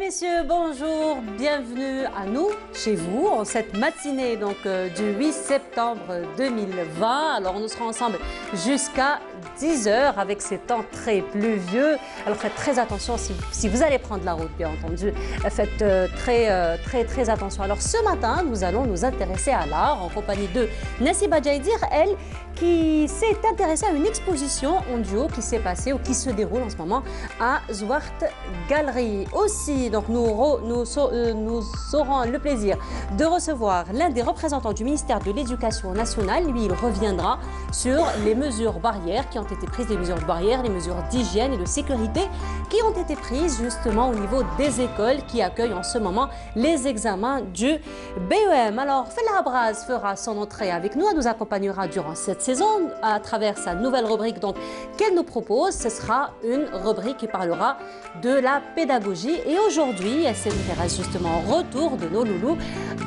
messieurs, bonjour, bienvenue à nous, chez vous, en cette matinée du 8 septembre 2020. Alors nous serons ensemble jusqu'à 10h avec ces temps très pluvieux. Alors faites très attention si vous allez prendre la route, bien entendu. Faites très attention. Alors ce matin, nous allons nous intéresser à l'art en compagnie de Nassiba Djaidir, elle qui s'est intéressée à une exposition en duo qui s'est passée ou qui se déroule en ce moment à Zwart Gallery. Aussi, donc nous aurons le plaisir de recevoir l'un des représentants du ministère de l'Éducation nationale. Lui, il reviendra sur les mesures barrières qui ont été prises, les mesures barrières, les mesures d'hygiène et de sécurité qui ont été prises justement au niveau des écoles qui accueillent en ce moment les examens du BEM. Alors, Fela Abraz fera son entrée avec nous, elle nous accompagnera durant cette saison à travers sa nouvelle rubrique qu'elle nous propose. Ce sera une rubrique qui parlera de la pédagogie et aujourd'hui elle s'intéresse justement au retour de nos loulous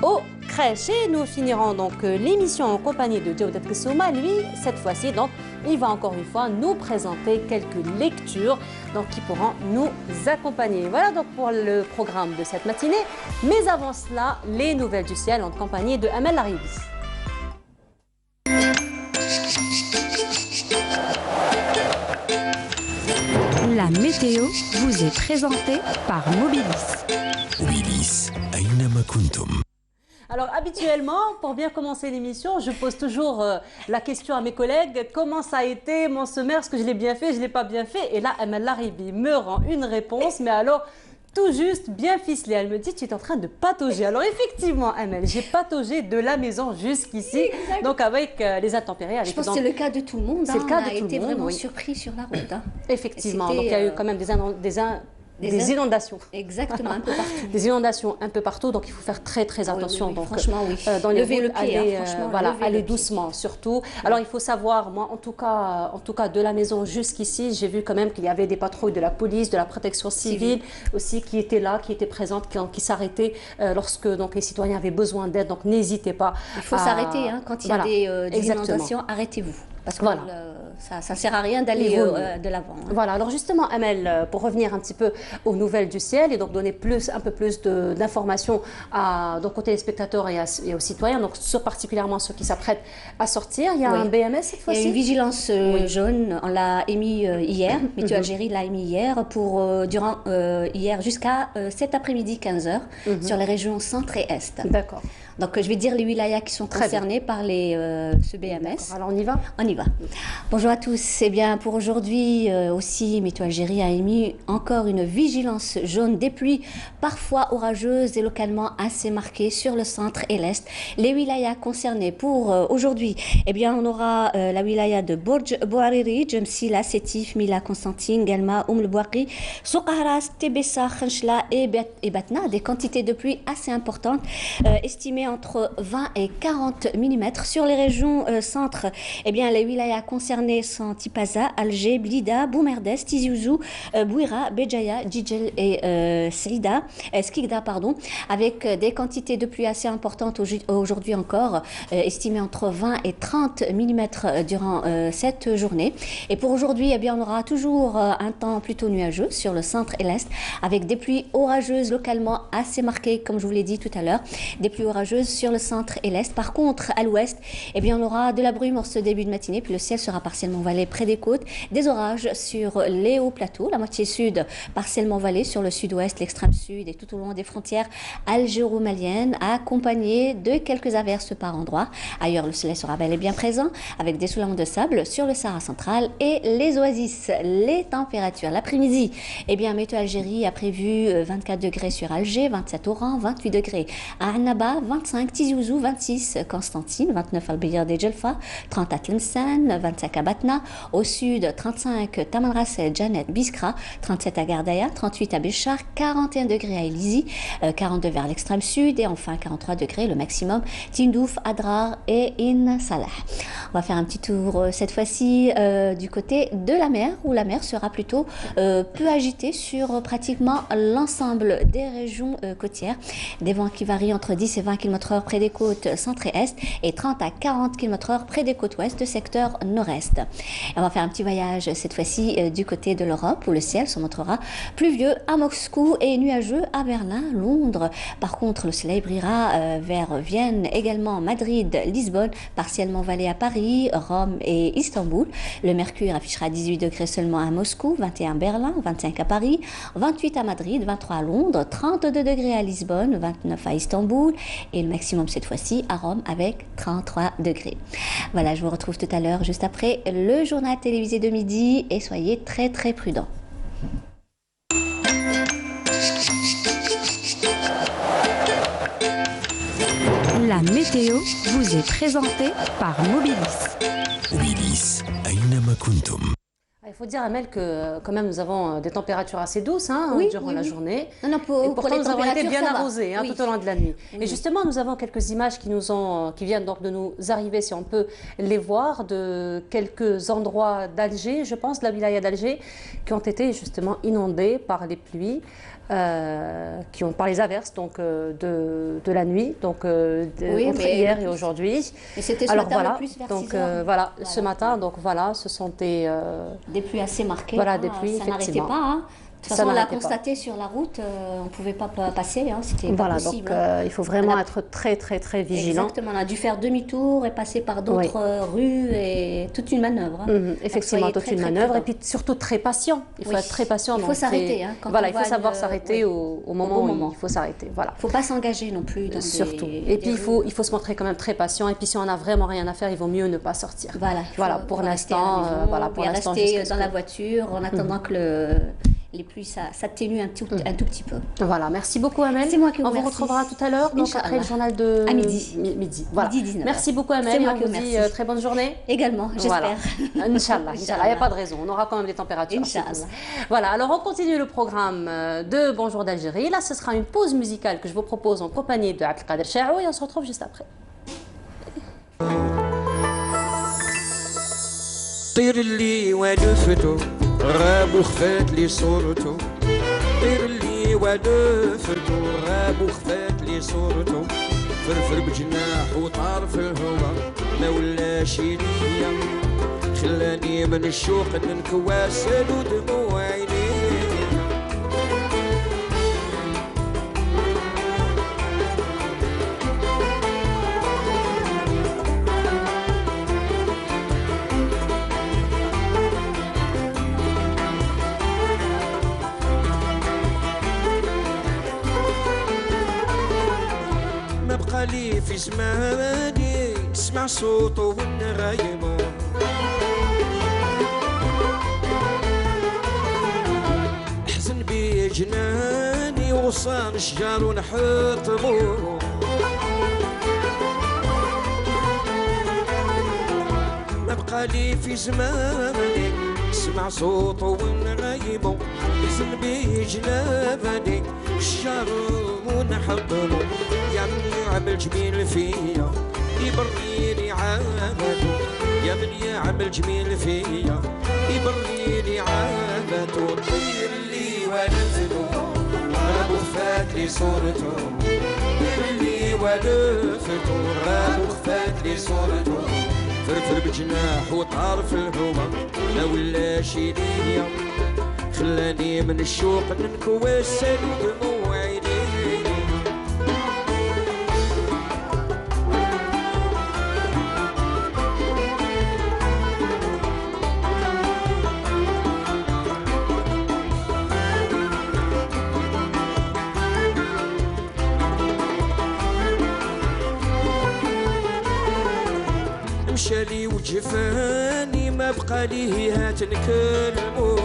aux crèches et nous finirons l'émission en compagnie de Djawdat Kessouma. Lui, cette fois-ci, il va encore une fois nous présenter quelques lectures qui pourront nous accompagner. Voilà donc pour le programme de cette matinée. Mais avant cela, les nouvelles du ciel en compagnie de Amel Laribi. La météo vous est présentée par Mobilis. Mobilis, أينما كنتم. Alors habituellement, pour bien commencer l'émission, je pose toujours la question à mes collègues, comment ça a été mon sommaire, est-ce que je l'ai bien fait, je ne l'ai pas bien fait? Et là, Amel Laribi me rend une réponse, mais alors tout juste, bien ficelée. Elle me dit, tu es en train de patauger. Alors effectivement, Amel, j'ai pataugé de la maison jusqu'ici, donc avec les intempéries. Je pense que c'est le cas de tout le monde. C'est le cas de tout le monde. On a été vraiment surpris sur la route. Effectivement, donc il y a eu quand même des inondations. Exactement, un peu partout. Des inondations un peu partout, donc il faut faire très attention. Oui, franchement, oui. Dans les lever routes, le pied, aller doucement surtout. Alors il faut savoir, moi en tout cas de la maison jusqu'ici, j'ai vu quand même qu'il y avait des patrouilles de la police, de la protection civile aussi qui étaient là, qui étaient présentes, qui s'arrêtaient lorsque les citoyens avaient besoin d'aide. Donc n'hésitez pas. Il faut s'arrêter quand il y a des inondations. Arrêtez-vous. Parce que ça ne sert à rien d'aller de l'avant. Voilà, alors justement, Amel, pour revenir un petit peu aux nouvelles du ciel et donc donner un peu plus d'informations aux téléspectateurs et aux citoyens, donc particulièrement ceux qui s'apprêtent à sortir, il y a un BMS cette fois-ci. Il y a une vigilance jaune, on l'a émis hier, Météo Algérie l'a émis hier, durant hier jusqu'à cet après-midi 15h sur les régions centre et est. D'accord. Donc, je vais dire les wilayas qui sont concernés par ce BMS. Alors, on y va? On y va. Bonjour à tous. Eh bien, pour aujourd'hui aussi, Météo Algérie a émis encore une vigilance jaune des pluies parfois orageuses et localement assez marquées sur le centre et l'est. Les wilayas concernés pour aujourd'hui, eh bien, on aura la wilaya de Bourj Bouariri, Djemsila, Sétif, Mila, Constantine, Galma, Le Bouakri, Soukharas, Tébessa, Khenchla et Batna. Des quantités de pluie assez importantes, estimées entre 20 et 40 mm. Sur les régions centre, eh bien, les wilayas concernés sont Tipaza, Alger, Blida, Boumerdes, Tizi Ouzou, Bouira, Béjaïa, Djidjel et Skikda, avec des quantités de pluie assez importantes aujourd'hui encore, estimées entre 20 et 30 mm durant cette journée. Et pour aujourd'hui, eh bien, on aura toujours un temps plutôt nuageux sur le centre et l'est, avec des pluies orageuses localement assez marquées, comme je vous l'ai dit tout à l'heure, des pluies orageuses sur le centre et l'est. Par contre, à l'ouest, eh bien, on aura de la brume en ce début de matinée, puis le ciel sera partiellement voilé près des côtes, des orages sur les hauts plateaux, la moitié sud partiellement voilée sur le sud-ouest, l'extrême sud et tout au long des frontières algéro-maliennes, accompagnées de quelques averses par endroits. Ailleurs, le soleil sera bel et bien présent, avec des soulèvements de sable sur le Sahara central et les oasis. Les températures, l'après-midi, eh bien, Météo Algérie a prévu 24 degrés sur Alger, 27 Oran, 28 degrés à Annaba, 25 Tizi Ouzou, 26 Constantine, 29 Al-Biyar de Djelfa, 30 à Tlemcen, 25 à Batna, au sud 35 Tamanrasset, Janet, Biskra, 37 à Gardaya, 38 à Béchar, 41 degrés à Elizi, 42 vers l'extrême sud et enfin 43 degrés le maximum, Tindouf, Adrar et In Salah. On va faire un petit tour cette fois-ci du côté de la mer, où la mer sera plutôt peu agitée sur pratiquement l'ensemble des régions côtières. Des vents qui varient entre 10 et 20 km/h près des côtes centre et est et 30 à 40 km/h près des côtes ouest. facteur nord-est. On va faire un petit voyage cette fois-ci du côté de l'Europe où le ciel se montrera pluvieux à Moscou et nuageux à Berlin, Londres. Par contre, le soleil brillera vers Vienne, également Madrid, Lisbonne, partiellement voilé à Paris, Rome et Istanbul. Le mercure affichera 18 degrés seulement à Moscou, 21 à Berlin, 25 à Paris, 28 à Madrid, 23 à Londres, 32 degrés à Lisbonne, 29 à Istanbul et le maximum cette fois-ci à Rome avec 33 degrés. Voilà, je vous retrouve tout à l'heure juste après le journal télévisé de midi et soyez très très prudents. La météo vous est présentée par Mobilis. Mobilis أينما كنتم. Il faut dire, Amel, que quand même nous avons des températures assez douces durant la journée. Non, et pourtant, nous avons été bien ça arrosés tout au long de la nuit. Et justement, nous avons quelques images qui viennent donc de nous arriver, si on peut les voir, de quelques endroits d'Alger, je pense, de la wilaya d'Alger, qui ont été justement inondés par les pluies. Par les averses de la nuit, donc entre hier et aujourd'hui. Et c'était ce matin plus vers 6 heures. Voilà, ce matin, donc voilà, ce sont des pluies assez marquées. Voilà, des pluies, ça n'arrêtait effectivement. pas. De toute façon, on l'a constaté sur la route, on ne pouvait pas passer, c'était pas possible. Donc il faut vraiment être très très très vigilant. Exactement, on a dû faire demi-tour et passer par d'autres rues et toute une manœuvre. Effectivement, toute une manœuvre et puis surtout très patient. Il faut être très patient. Il faut s'arrêter. Voilà, il faut savoir s'arrêter au moment où il faut s'arrêter. Voilà. Il ne faut pas s'engager non plus. Surtout. Et puis il faut se montrer quand même très patient. Et puis si on n'a vraiment rien à faire, il vaut mieux ne pas sortir. Voilà, pour l'instant. Pour rester dans la voiture en attendant que les pluies s'atténuent un tout petit peu. Voilà, merci beaucoup Amel. C'est moi qui vous remercie. On vous retrouvera tout à l'heure, donc après le journal de... À midi. Voilà. Midi 19h. Merci beaucoup Amel. C'est moi qui vous vous dis remercie. très bonne journée. Également, j'espère. Voilà. Inch'Allah, il n'y a pas de raison. On aura quand même des températures. Inch'Allah. Voilà, alors on continue le programme de Bonjour d'Algérie. Là, ce sera une pause musicale que je vous propose en compagnie de Abdelkader Chaou et on se retrouve juste après. طير اللي ولفته غاب وخفات لي صورته طير اللي ولفته غاب وخفات لي صورته فرفر بجناح وطار في الهوا ما ولاش ليا خلاني من الشوق ننكواسل ودموع عيني لي في زماني نسمع صوته والنغايمه حزن بي جناني وصان شجار ونحطمو ما بقى لي في زماني نسمع صوته ونغايمه حزن بي جناني شجار ونحطمو يا من يعمل جميل فيا يبريني عامته يا من يعمل جميل فيا يبريني عامته طير لي ونزله غاب وخفات لي صورته طير لي ولفته غاب وخفات لي صورته فرفر بجناح وطار في الهوا ما ولاش ليا خلاني من الشوق ننكواسل ودموع عيني مشالي وجفاني ما بقى ليه هات نكلمو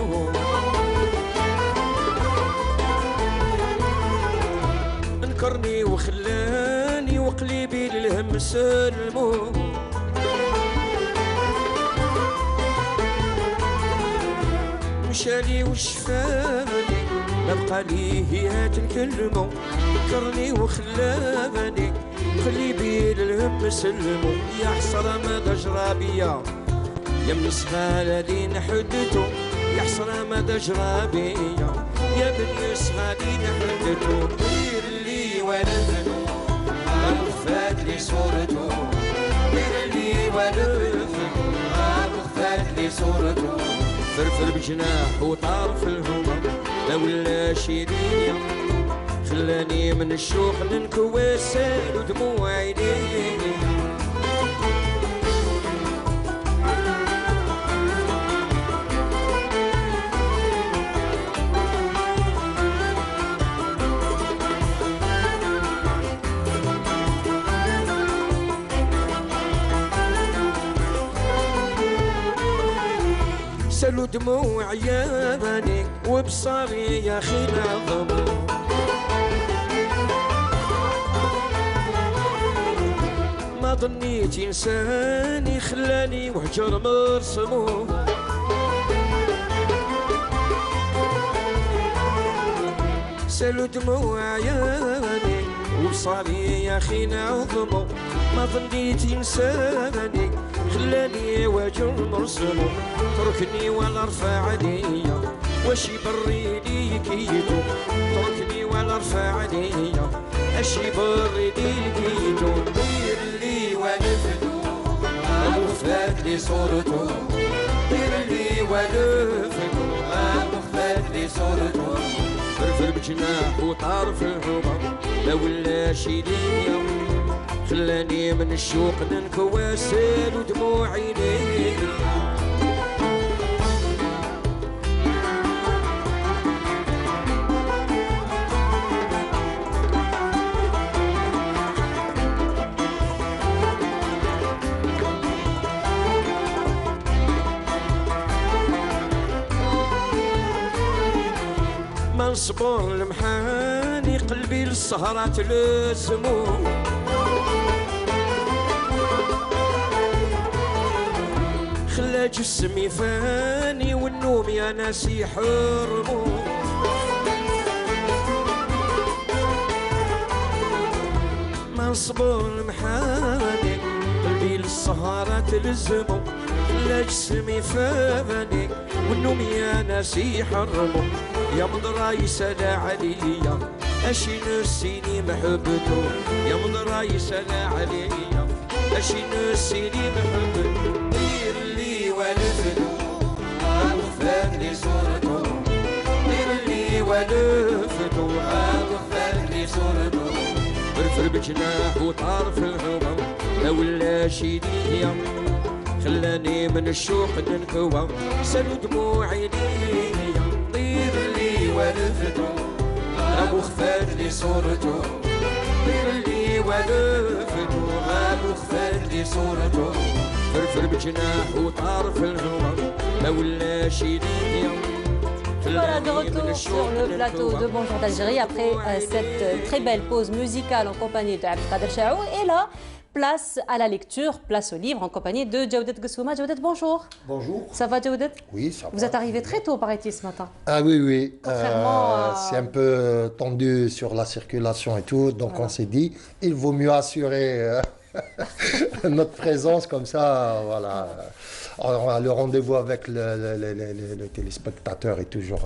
انكرني وخلاني وقلبي للهم سلمو مشالي وشفاني ما بقى ليه هات نكلمو انكرني وخلاني قلبي للهم سلمو يا حسرة ما جرى بيا يا من صغال دين حدتو يا حسرة ما جرى بيا يا من صغال دين حدتو طير لي ولفته غاب وخفات لي صورته طير لي ولفته فرفر بجناح وطار في الهوى لا ولا شيرين خلاني من الشوق ننكوى سال ودموع عيني سالو دموع ياباني وبصاري يا خي نعظم ما ظنيت انساني خلاني وحجر مرسمو سالو دموع ياباني وبصاري يا خي نعظم ما ظنيت انساني خلاني وجه مرسمو تركني ولا ارفع عليا واشي بريدي كيدو تركني ولا ارفع عليا اشي بريدي كيدو دير لي ونفدو ابو فات لي صورته دير لي ونفدو ابو فات لي صورته فرفر بجناح وطار في الهوى لا ولا شي ليا خلاني من الشوق ننكوى سال ودموع عيني منصبور المحاني قلبي للسهرة تلزمو خلا جسمي فاني والنوم يا ناس يحرمو منصبور المحاني قلبي للسهرة تلزمو خلا جسمي فاني والنوم يا ناس يحرمو يا مضراي سلا عليا اشي نسيني محبته يا مضراي سلا عليا اشي نسيني محبته دير لي ونفدو اغفر لي صورته دير لي ونفدو اغفر لي صورته فرفر بجناح وطار في الهوى لا ولا شي ليا خلاني من الشوق ننكوى سالو دموع عينيا ولفتو ابو خفات لي صورته دير لي ولفتو ابو خفات لي صورته فرفر بجناح وطار في الهوى لا ولا شي ليا Voilà, de retour sur le plateau de Bonjour d'Algérie après cette très belle pause musicale en compagnie de Abdelkader Chaou. Et là, place à la lecture, place au livre en compagnie de Djaoudet Gessouma. Djaoudet, bonjour. Bonjour. Ça va, Djaoudet? Oui, ça va. Vous êtes arrivé très tôt, paraît-il, ce matin. Ah oui, oui. Contrairement c'est un peu tendu sur la circulation et tout, donc voilà. On s'est dit, il vaut mieux assurer notre présence comme ça, voilà. Le rendez-vous avec le téléspectateur est toujours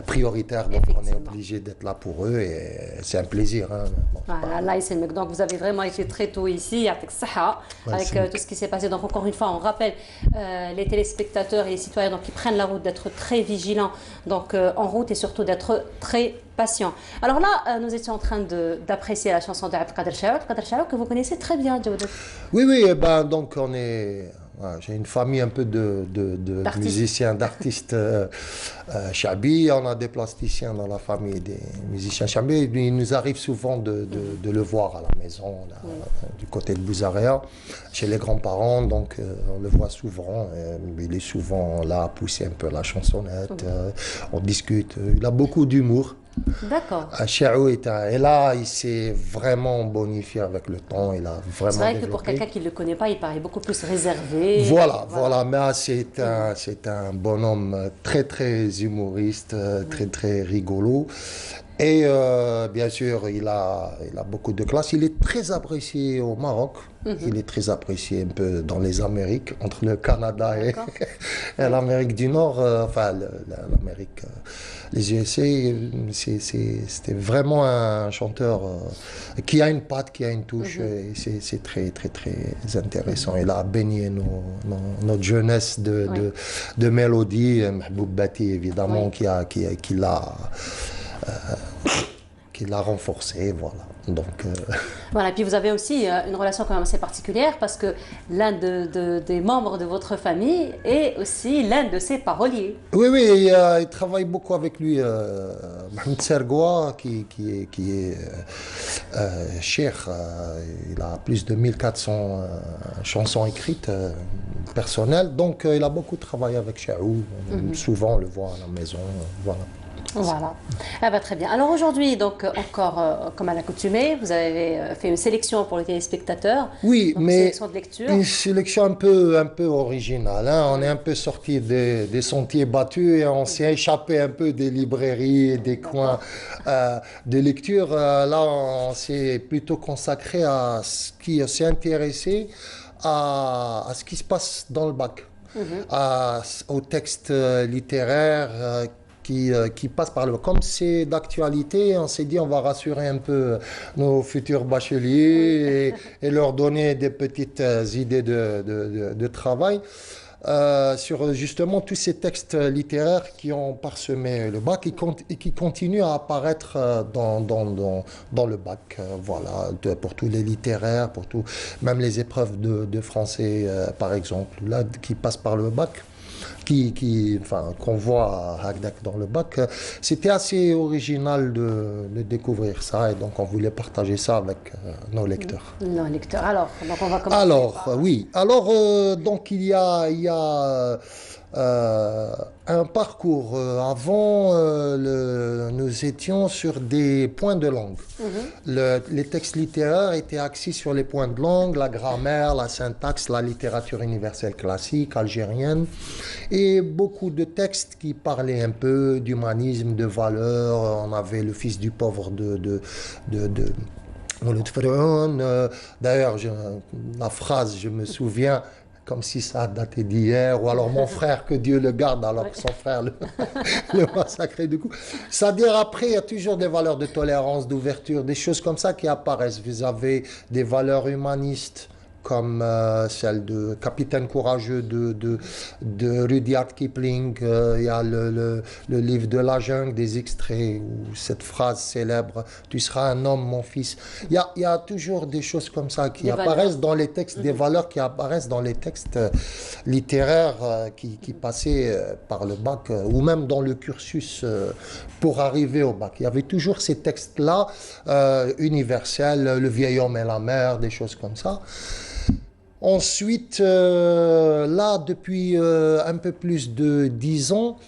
prioritaire, donc on est obligé d'être là pour eux et c'est un plaisir. Hein. Bon, voilà, là, donc vous avez vraiment été très tôt ici, avec tout ce qui s'est passé. Donc encore une fois, on rappelle les téléspectateurs et les citoyens donc, qui prennent la route d'être très vigilants donc, en route et surtout d'être très patients. Alors là, nous étions en train d'apprécier la chanson d'Abdelkader Chaou, que vous connaissez très bien, Djaoudet. Oui, oui, ben, donc on est... J'ai une famille un peu de musiciens, d'artistes chabi. On a des plasticiens dans la famille, des musiciens chabi. Il nous arrive souvent de le voir à la maison, là, du côté de Bouzarea, chez les grands-parents. Donc on le voit souvent. Il est souvent là à pousser un peu la chansonnette. On discute. Il a beaucoup d'humour. D'accord. Chaou et là, il s'est vraiment bonifié avec le temps. Il a vraiment C'est vrai développé. que pour quelqu'un qui ne le connaît pas, il paraît beaucoup plus réservé. Voilà. Mais c'est un bonhomme très, très humoriste, très, très rigolo. Et bien sûr, il a beaucoup de classe. Il est très apprécié au Maroc. Il est très apprécié un peu dans les Amériques, entre le Canada et l'Amérique du Nord. L'Amérique, les USA. C'était vraiment un chanteur qui a une patte, qui a une touche. Et c'est très, très, très intéressant. Il a baigné notre jeunesse de mélodie. Mahboub Bati, évidemment, qui l'a renforcé, voilà. Donc, Voilà, puis vous avez aussi une relation quand même assez particulière parce que l'un des membres de votre famille est aussi l'un de ses paroliers. Oui, il travaille beaucoup avec lui, Mohamed Sergoua, qui est cheikh. Il a plus de 1400 chansons écrites personnelles, donc il a beaucoup travaillé avec Chaou. Souvent, on le voit à la maison, voilà. Voilà, très bien. Alors aujourd'hui, donc encore comme à l'accoutumée, vous avez fait une sélection pour les téléspectateurs. Oui, donc, mais une sélection de lecture. Une sélection un peu originale. Hein. On est un peu sorti des sentiers battus et on s'est échappé un peu des librairies et des coins de lecture. Là, on s'est plutôt consacré à ce qui s'est intéressé à ce qui se passe dans le bac, aux textes littéraires. Qui passe par le... Comme c'est d'actualité, on s'est dit on va rassurer un peu nos futurs bacheliers et leur donner des petites idées de travail sur justement tous ces textes littéraires qui ont parsemé le bac et qui continuent à apparaître dans le bac. Voilà, pour tous les littéraires, pour tout, même les épreuves de français, par exemple, là, qui passent par le bac. Qu'on voit à Hagdak dans le bac, c'était assez original de découvrir ça et donc on voulait partager ça avec nos lecteurs. Nos lecteurs. Alors, donc on va commencer. Donc il y a un parcours. Avant, nous étions sur des points de langue. Les textes littéraires étaient axés sur les points de langue, la grammaire, la syntaxe, la littérature universelle classique algérienne, et beaucoup de textes qui parlaient un peu d'humanisme, de valeurs. On avait Le Fils du pauvre de D'ailleurs, la phrase, je me souviens, comme si ça datait d'hier, ou alors mon frère, que Dieu le garde, alors que son frère le massacrait du coup. C'est-à-dire, après, il y a toujours des valeurs de tolérance, d'ouverture, des choses comme ça qui apparaissent. Vous avez des valeurs humanistes, comme celle de Capitaine Courageux de Rudyard Kipling. Il y a le livre de la jungle, des extraits où cette phrase célèbre « Tu seras un homme, mon fils ». Il y a toujours des choses comme ça qui apparaissent dans les textes, des valeurs qui apparaissent dans les textes littéraires qui passaient par le bac ou même dans le cursus pour arriver au bac. Il y avait toujours ces textes-là universels, Le vieil homme et la mer, des choses comme ça. Ensuite, là, depuis un peu plus de 10 ans,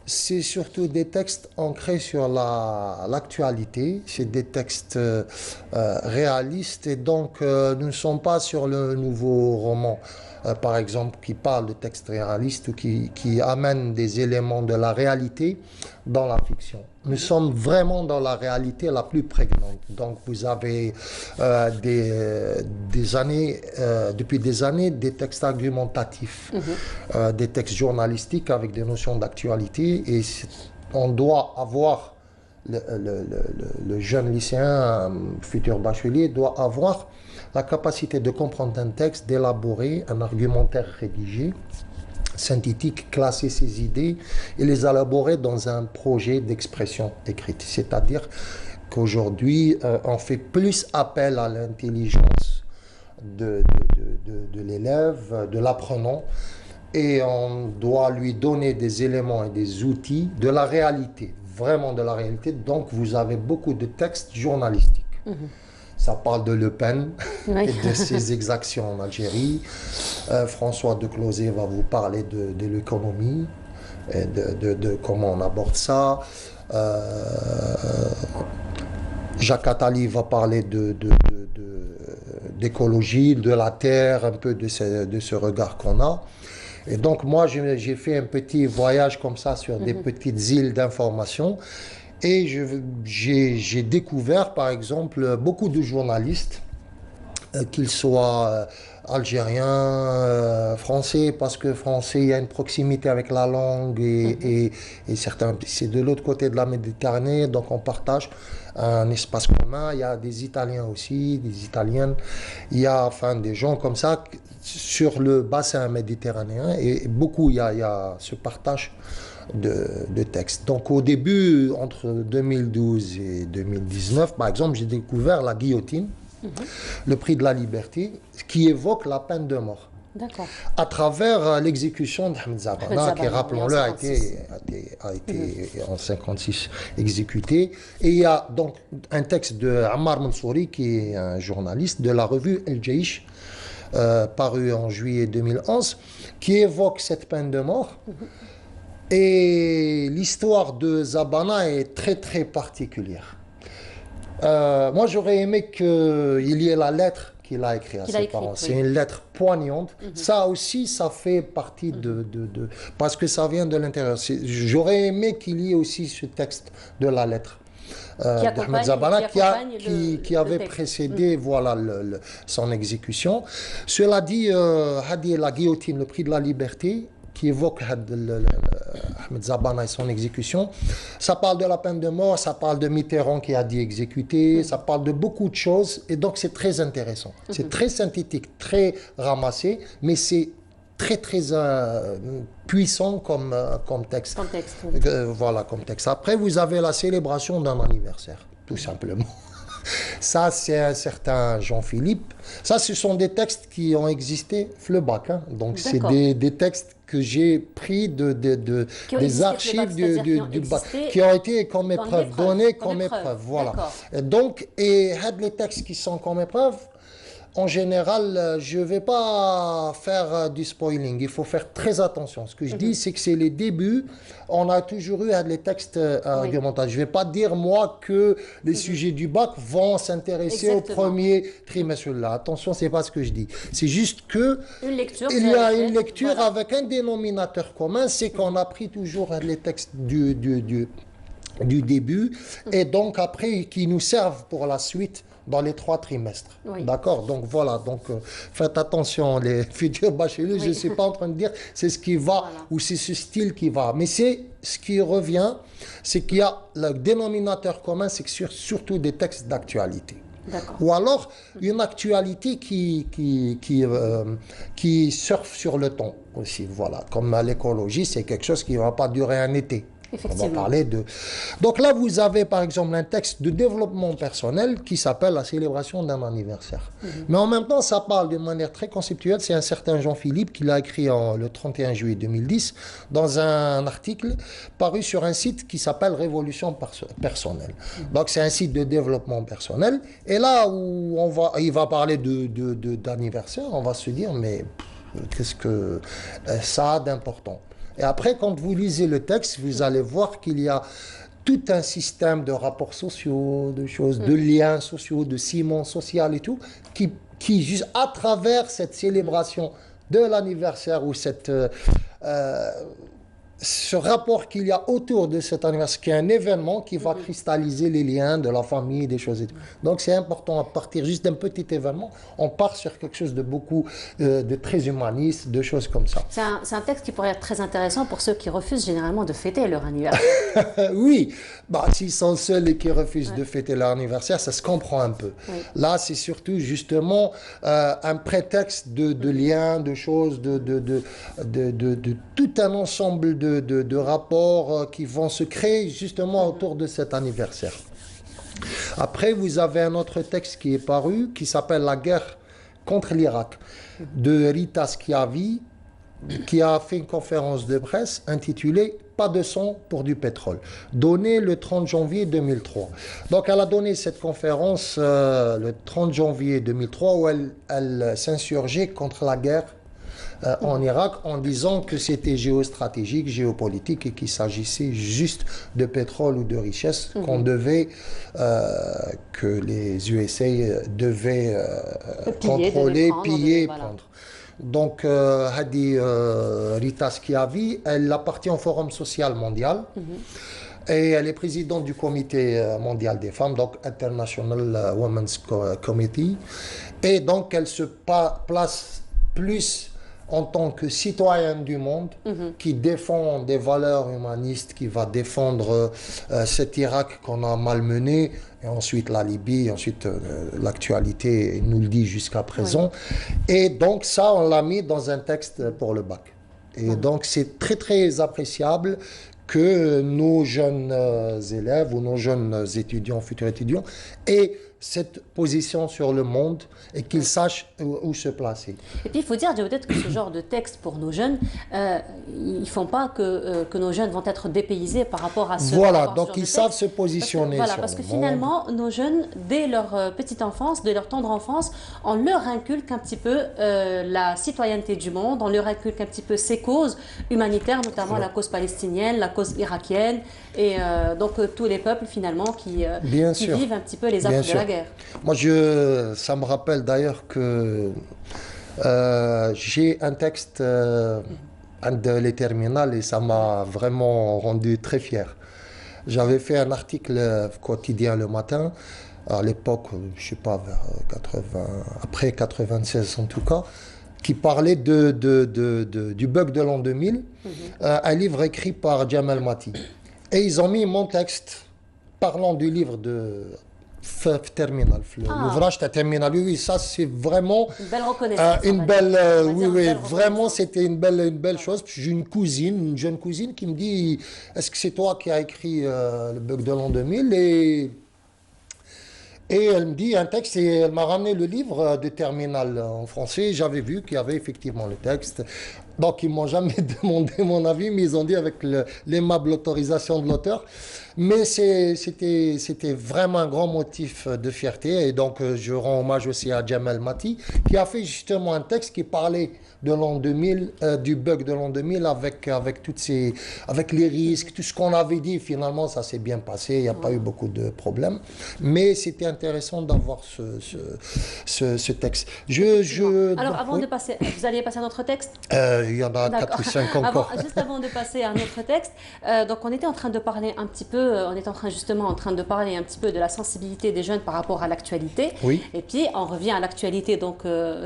c'est surtout des textes ancrés sur l'actualité. C'est des textes réalistes et donc nous ne sommes pas sur le nouveau roman, par exemple, qui parle de textes réalistes ou qui amènent des éléments de la réalité dans la fiction. Nous sommes vraiment dans la réalité la plus prégnante. Donc vous avez depuis des années, des textes argumentatifs, des textes journalistiques avec des notions d'actualité. Et on doit avoir, le jeune lycéen, futur bachelier, doit avoir la capacité de comprendre un texte, d'élaborer un argumentaire rédigé, synthétique, classer ses idées et les élaborer dans un projet d'expression écrite. C'est-à-dire qu'aujourd'hui, on fait plus appel à l'intelligence de l'élève, de l'apprenant, et on doit lui donner des éléments et des outils de la réalité, vraiment de la réalité. Donc vous avez beaucoup de textes journalistiques. Ça parle de Le Pen et de ses exactions en Algérie. François Decloset va vous parler de l'économie et de comment on aborde ça. Jacques Attali va parler d'écologie, de la terre, un peu de ce regard qu'on a. Et donc moi, j'ai fait un petit voyage comme ça sur des petites îles d'information. Et j'ai découvert, par exemple, beaucoup de journalistes, qu'ils soient algériens, français, parce que français, il y a une proximité avec la langue, et certains, c'est de l'autre côté de la Méditerranée, donc on partage un espace commun. Il y a des Italiens aussi, des Italiennes, il y a enfin des gens comme ça sur le bassin méditerranéen, et beaucoup, il y a ce partage de textes. Donc au début, entre 2012 et 2019, par exemple, j'ai découvert la guillotine, le prix de la liberté, qui évoque la peine de mort. D'accord. À travers l'exécution d'Ahmed Zabana, qui, rappelons-le, a été en 56 exécuté. Et il y a donc un texte de Ammar Mansouri, qui est un journaliste de la revue El Jaish, paru en juillet 2011, qui évoque cette peine de mort. Et l'histoire de Zabana est très très particulière. Moi, j'aurais aimé qu'il y ait la lettre qu'il a écrite à ses parents. Oui. C'est une lettre poignante. Ça aussi, ça fait partie parce que ça vient de l'intérieur. J'aurais aimé qu'il y ait aussi ce texte de la lettre d'Ahmed Zabana qui avait précédé voilà, son exécution. Cela dit, Hadi la guillotine, le prix de la liberté, qui évoque Ahmed Zabana et son exécution. Ça parle de la peine de mort, ça parle de Mitterrand qui a dit exécuter, ça parle de beaucoup de choses, et donc c'est très intéressant. C'est très synthétique, très ramassé, mais c'est très très puissant comme texte. Comme texte, oui. Voilà, comme texte. Après, vous avez la célébration d'un anniversaire, tout simplement. Ça, c'est un certain Jean-Philippe. Ça, ce sont des textes qui ont existé, le bac. Hein. Donc, c'est des textes que j'ai pris des archives du bac, qui ont été comme épreuve, donnés comme épreuve. Voilà. Donc, et les textes qui sont comme épreuve, en général, je ne vais pas faire du spoiling. Il faut faire très attention. Ce que je dis, c'est que c'est les débuts. On a toujours eu les textes argumentaires. Je ne vais pas dire, moi, que les sujets du bac vont s'intéresser au premier trimestre. Là. Attention, ce n'est pas ce que je dis. C'est juste que il y a une lecture avec un dénominateur commun, c'est qu'on a pris toujours les textes du début, et donc après, qui nous servent pour la suite dans les 3 trimestres. Oui. D'accord? Donc voilà, donc faites attention, les futurs bacheliers, je ne suis pas en train de dire c'est ce qui va ou c'est ce style qui va, mais c'est ce qui revient, c'est qu'il y a le dénominateur commun, c'est que surtout des textes d'actualité. Ou alors une actualité qui surfe sur le temps aussi, voilà. Comme l'écologie, c'est quelque chose qui ne va pas durer un été. On va parler de... Donc là, vous avez par exemple un texte de développement personnel qui s'appelle la célébration d'un anniversaire. Mais en même temps, ça parle d'une manière très conceptuelle. C'est un certain Jean-Philippe qui l'a écrit le 31 juillet 2010 dans un article paru sur un site qui s'appelle Révolution personnelle. Donc c'est un site de développement personnel. Et là où il va parler d'anniversaire, on va se dire, mais qu'est-ce que ça a d'important? Et après, quand vous lisez le texte, vous allez voir qu'il y a tout un système de rapports sociaux, de choses, de liens sociaux, de ciment social et tout, qui juste à travers cette célébration de l'anniversaire ou ce rapport qu'il y a autour de cet anniversaire, qui est un événement qui va cristalliser les liens de la famille, des choses et tout. Donc c'est important, à partir juste d'un petit événement, on part sur quelque chose de beaucoup, de très humaniste, de choses comme ça. C'est un texte qui pourrait être très intéressant pour ceux qui refusent généralement de fêter leur anniversaire. Oui, s'ils sont seuls et qui refusent de fêter leur anniversaire, ça se comprend un peu. Oui. Là, c'est surtout justement un prétexte de liens, de choses, de tout un ensemble de rapports qui vont se créer justement autour de cet anniversaire. Après, vous avez un autre texte qui est paru, qui s'appelle La guerre contre l'Irak, de Rita Schiavi, qui a fait une conférence de presse intitulée « Pas de sang pour du pétrole », donnée le 30 janvier 2003. Donc, elle a donné cette conférence le 30 janvier 2003 où elle s'insurgeait contre la guerre en Irak en disant que c'était géostratégique, géopolitique et qu'il s'agissait juste de pétrole ou de richesse qu'on devait, que les USA devaient contrôler, piller, prendre. Donc, Rita Schiavi, elle appartient au Forum social mondial. Et elle est présidente du comité mondial des femmes, donc International Women's Committee. Et donc elle se place plus en tant que citoyenne du monde, qui défend des valeurs humanistes, qui va défendre cet Irak qu'on a malmené, et ensuite la Libye, ensuite l'actualité nous le dit jusqu'à présent. Oui. Et donc ça, on l'a mis dans un texte pour le bac. Et donc c'est très très appréciable que nos jeunes élèves ou nos jeunes étudiants, futurs étudiants, aient cette position sur le monde et qu'ils sachent où se placer. Et puis il faut dire peut-être que ce genre de texte pour nos jeunes, ils ne font pas que nos jeunes vont être dépaysés par rapport à ce Voilà, donc ils savent se positionner parce que, parce que finalement, nos jeunes, dès leur petite enfance, dès leur tendre enfance, on leur inculque un petit peu la citoyenneté du monde, on leur inculque un petit peu ces causes humanitaires, notamment la cause palestinienne, la cause irakienne, et donc tous les peuples finalement qui vivent un petit peu les affres de la guerre. Moi, ça me rappelle d'ailleurs que j'ai un texte de les terminales et ça m'a vraiment rendu très fier. J'avais fait un article quotidien le matin, à l'époque, je ne sais pas, vers 80, après 96 en tout cas, qui parlait du bug de l'an 2000, un livre écrit par Jamal Mati. Et ils ont mis mon texte parlant du livre de Terminal, l'ouvrage de Terminal. Oui, ça c'est vraiment une belle reconnaissance. Vraiment c'était une belle chose. J'ai une jeune cousine qui me dit, est-ce que c'est toi qui as écrit le bug de l'an 2000 et elle me dit un texte et elle m'a ramené le livre de Terminal en français. J'avais vu qu'il y avait effectivement le texte. Donc ils ne m'ont jamais demandé mon avis, mais ils ont dit avec l'aimable autorisation de l'auteur. Mais c'était vraiment un grand motif de fierté. Et donc je rends hommage aussi à Jamal Mati, qui a fait justement un texte qui parlait de l'an 2000, du bug de l'an 2000 avec les risques, tout ce qu'on avait dit. Finalement, ça s'est bien passé, il n'y a pas eu beaucoup de problèmes. Mais c'était intéressant d'avoir ce texte. Alors, avant de passer, vous alliez passer à notre texte? Il y en a 4 ou 5 encore. Juste avant de passer à notre texte, donc on était en train de parler un petit peu, on est en train de parler un petit peu de la sensibilité des jeunes par rapport à l'actualité. Oui. Et puis, on revient à l'actualité donc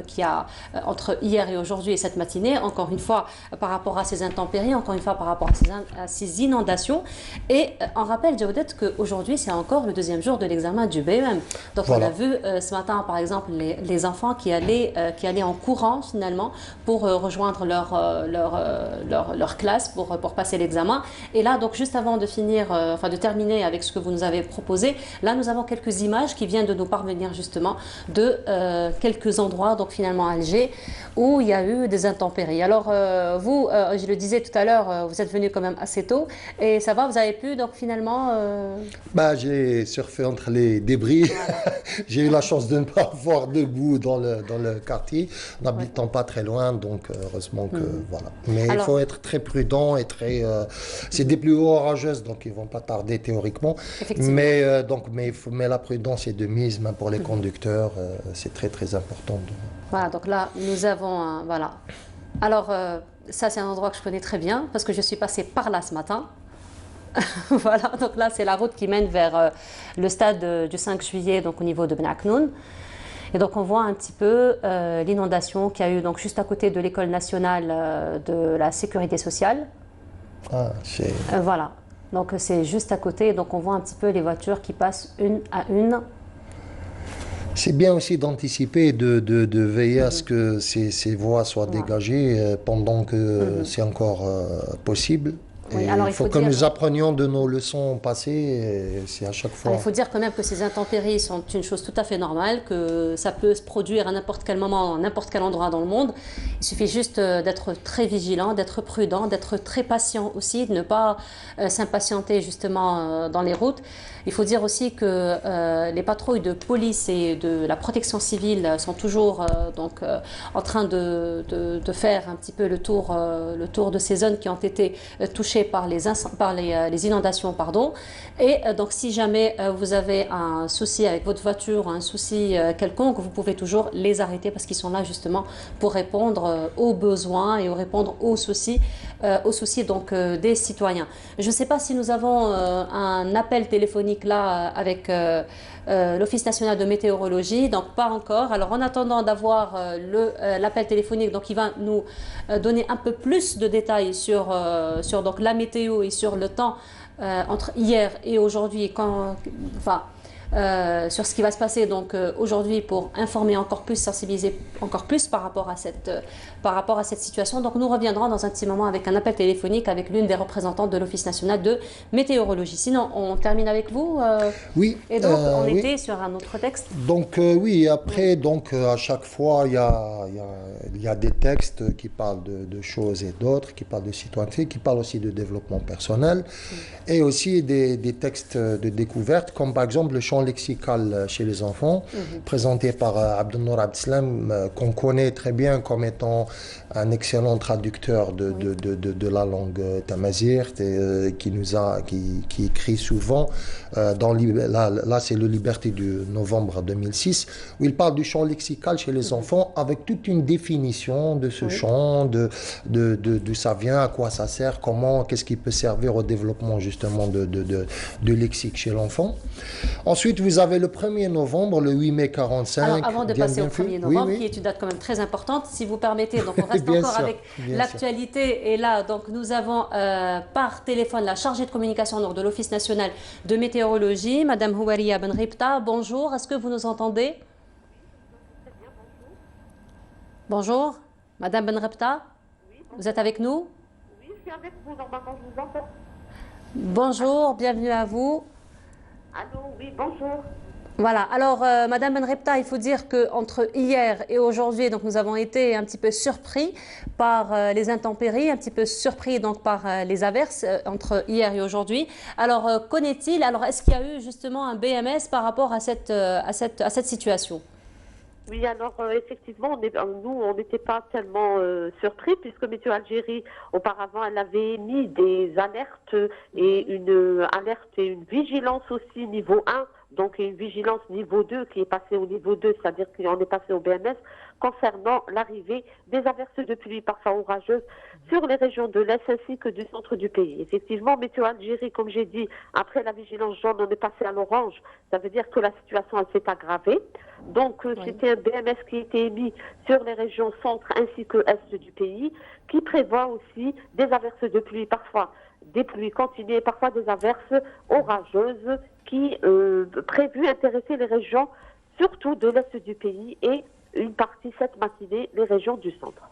qu'il y a entre hier et aujourd'hui et cette matinée, encore une fois par rapport à ces intempéries, encore une fois par rapport à ces inondations. Et on rappelle, Jawdet, qu'aujourd'hui, c'est encore le deuxième jour de l'examen du BEM. Donc, voilà. On a vu ce matin, par exemple, les enfants qui allaient en courant, finalement, pour rejoindre leur classe, pour passer l'examen. Et là, donc, juste avant de de terminer avec ce que vous nous avez proposé, là, nous avons quelques images qui viennent de nous parvenir, justement, de quelques endroits, donc, finalement, à Alger, où il y a eu des intempéries. Alors, vous, je le disais tout à l'heure, vous êtes venu quand même assez tôt. Et ça va, vous avez pu, donc, finalement... J'ai surfé entre les débris. Voilà. J'ai eu la chance de ne pas avoir de boue dans le quartier, n'habitant pas très loin, donc heureusement que voilà. Mais il faut être très prudent et très... c'est des pluies orageuses, donc ils ne vont pas tarder théoriquement. Mais la prudence est de mise, même pour les conducteurs, c'est très très important. Voilà, donc là, nous avons... voilà. Alors, ça c'est un endroit que je connais très bien, parce que je suis passée par là ce matin. Voilà, donc là c'est la route qui mène vers le stade du 5 juillet, donc au niveau de Ben Aknoun. Et donc on voit un petit peu l'inondation qu'il y a eu donc, juste à côté de l'école nationale de la sécurité sociale. Voilà, donc c'est juste à côté, donc on voit un petit peu les voitures qui passent une à une. C'est bien aussi d'anticiper et de veiller à ce que ces voies soient dégagées pendant que c'est encore possible. Oui, alors il faut que nous apprenions de nos leçons passées, c'est à chaque fois... Alors, il faut dire quand même que ces intempéries sont une chose tout à fait normale, que ça peut se produire à n'importe quel moment, à n'importe quel endroit dans le monde. Il suffit juste d'être très vigilant, d'être prudent, d'être très patient aussi, de ne pas s'impatienter justement dans les routes. Il faut dire aussi que les patrouilles de police et de la protection civile sont toujours en train de faire un petit peu le tour de ces zones qui ont été touchées touchés par les inondations, pardon. Et donc, si jamais vous avez un souci avec votre voiture, un souci quelconque, vous pouvez toujours les arrêter parce qu'ils sont là justement pour répondre aux besoins et répondre aux soucis donc, des citoyens. Je ne sais pas si nous avons un appel téléphonique là avec l'Office national de météorologie, donc pas encore. Alors en attendant d'avoir l'appel téléphonique, donc il va nous donner un peu plus de détails sur donc, la météo et sur le temps entre hier et aujourd'hui, sur ce qui va se passer donc aujourd'hui pour informer encore plus, sensibiliser encore plus par rapport à cette situation. Donc nous reviendrons dans un petit moment avec un appel téléphonique avec l'une des représentantes de l'Office national de météorologie. Sinon, on termine avec vous. Oui. Et donc on était sur un autre texte. Donc oui, après donc à chaque fois il y a des textes qui parlent de choses et d'autres, qui parlent de citoyenneté, qui parlent aussi de développement personnel, et aussi des textes de découverte, comme par exemple le champ lexical chez les enfants, présenté par Abdelnour Abdeslam, qu'on connaît très bien comme étant un excellent traducteur de la langue tamazight, qui écrit souvent là c'est le Liberté du novembre 2006, où il parle du champ lexical chez les enfants avec toute une définition de ce champ, d'où ça vient, à quoi ça sert, qu'est-ce qui peut servir au développement justement de lexique chez l'enfant. Ensuite, vous avez le 1er novembre, le 8 mai 45. Alors, avant de passer au 1er novembre, qui est une date quand même très importante, si vous permettez, donc on reste encore avec l'actualité. Et là, donc nous avons par téléphone la chargée de communication de l'Office national de météorologie, Madame Houaria Benripta. Bonjour, est-ce que vous nous entendez? Bonjour, Madame Benripta, vous êtes avec nous? Oui, je suis avec vous, normalement je vous entends. Bonjour, bienvenue à vous. Allô, oui, bonjour. Voilà, alors Madame Benripta, il faut dire qu'entre hier et aujourd'hui, donc nous avons été un petit peu surpris par les intempéries, un petit peu surpris donc par les averses entre hier et aujourd'hui. Alors qu'en-est-il? Alors est-ce qu'il y a eu justement un BMS par rapport à cette situation? Oui, alors effectivement, nous, on n'était pas tellement surpris puisque Météo Algérie, auparavant, elle avait émis des alertes et une alerte et une vigilance aussi niveau 1, donc une vigilance niveau 2 qui est passée au niveau 2, c'est-à-dire qu'on est passé au BMS, concernant l'arrivée des averses de pluie parfois orageuses sur les régions de l'Est ainsi que du centre du pays. Effectivement, Météo Algérie, comme j'ai dit, après la vigilance jaune, on est passé à l'orange. Ça veut dire que la situation s'est aggravée. Donc, c'était un BMS qui a été émis sur les régions centre ainsi que est du pays, qui prévoit aussi des averses de pluie, parfois des pluies continuées, parfois des averses orageuses qui prévues intéresser les régions, surtout de l'Est du pays et une partie cette matinée, les régions du centre.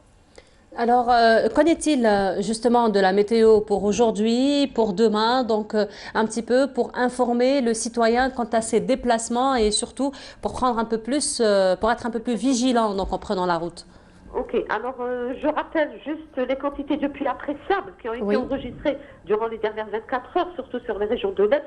Alors, qu'en est-il justement de la météo pour aujourd'hui, pour demain, donc un petit peu pour informer le citoyen quant à ses déplacements et surtout pour prendre un peu plus, pour être un peu plus vigilant donc en prenant la route? Ok, alors je rappelle juste les quantités de pluie appréciables qui ont été enregistrées durant les dernières 24 heures, surtout sur les régions de l'Est.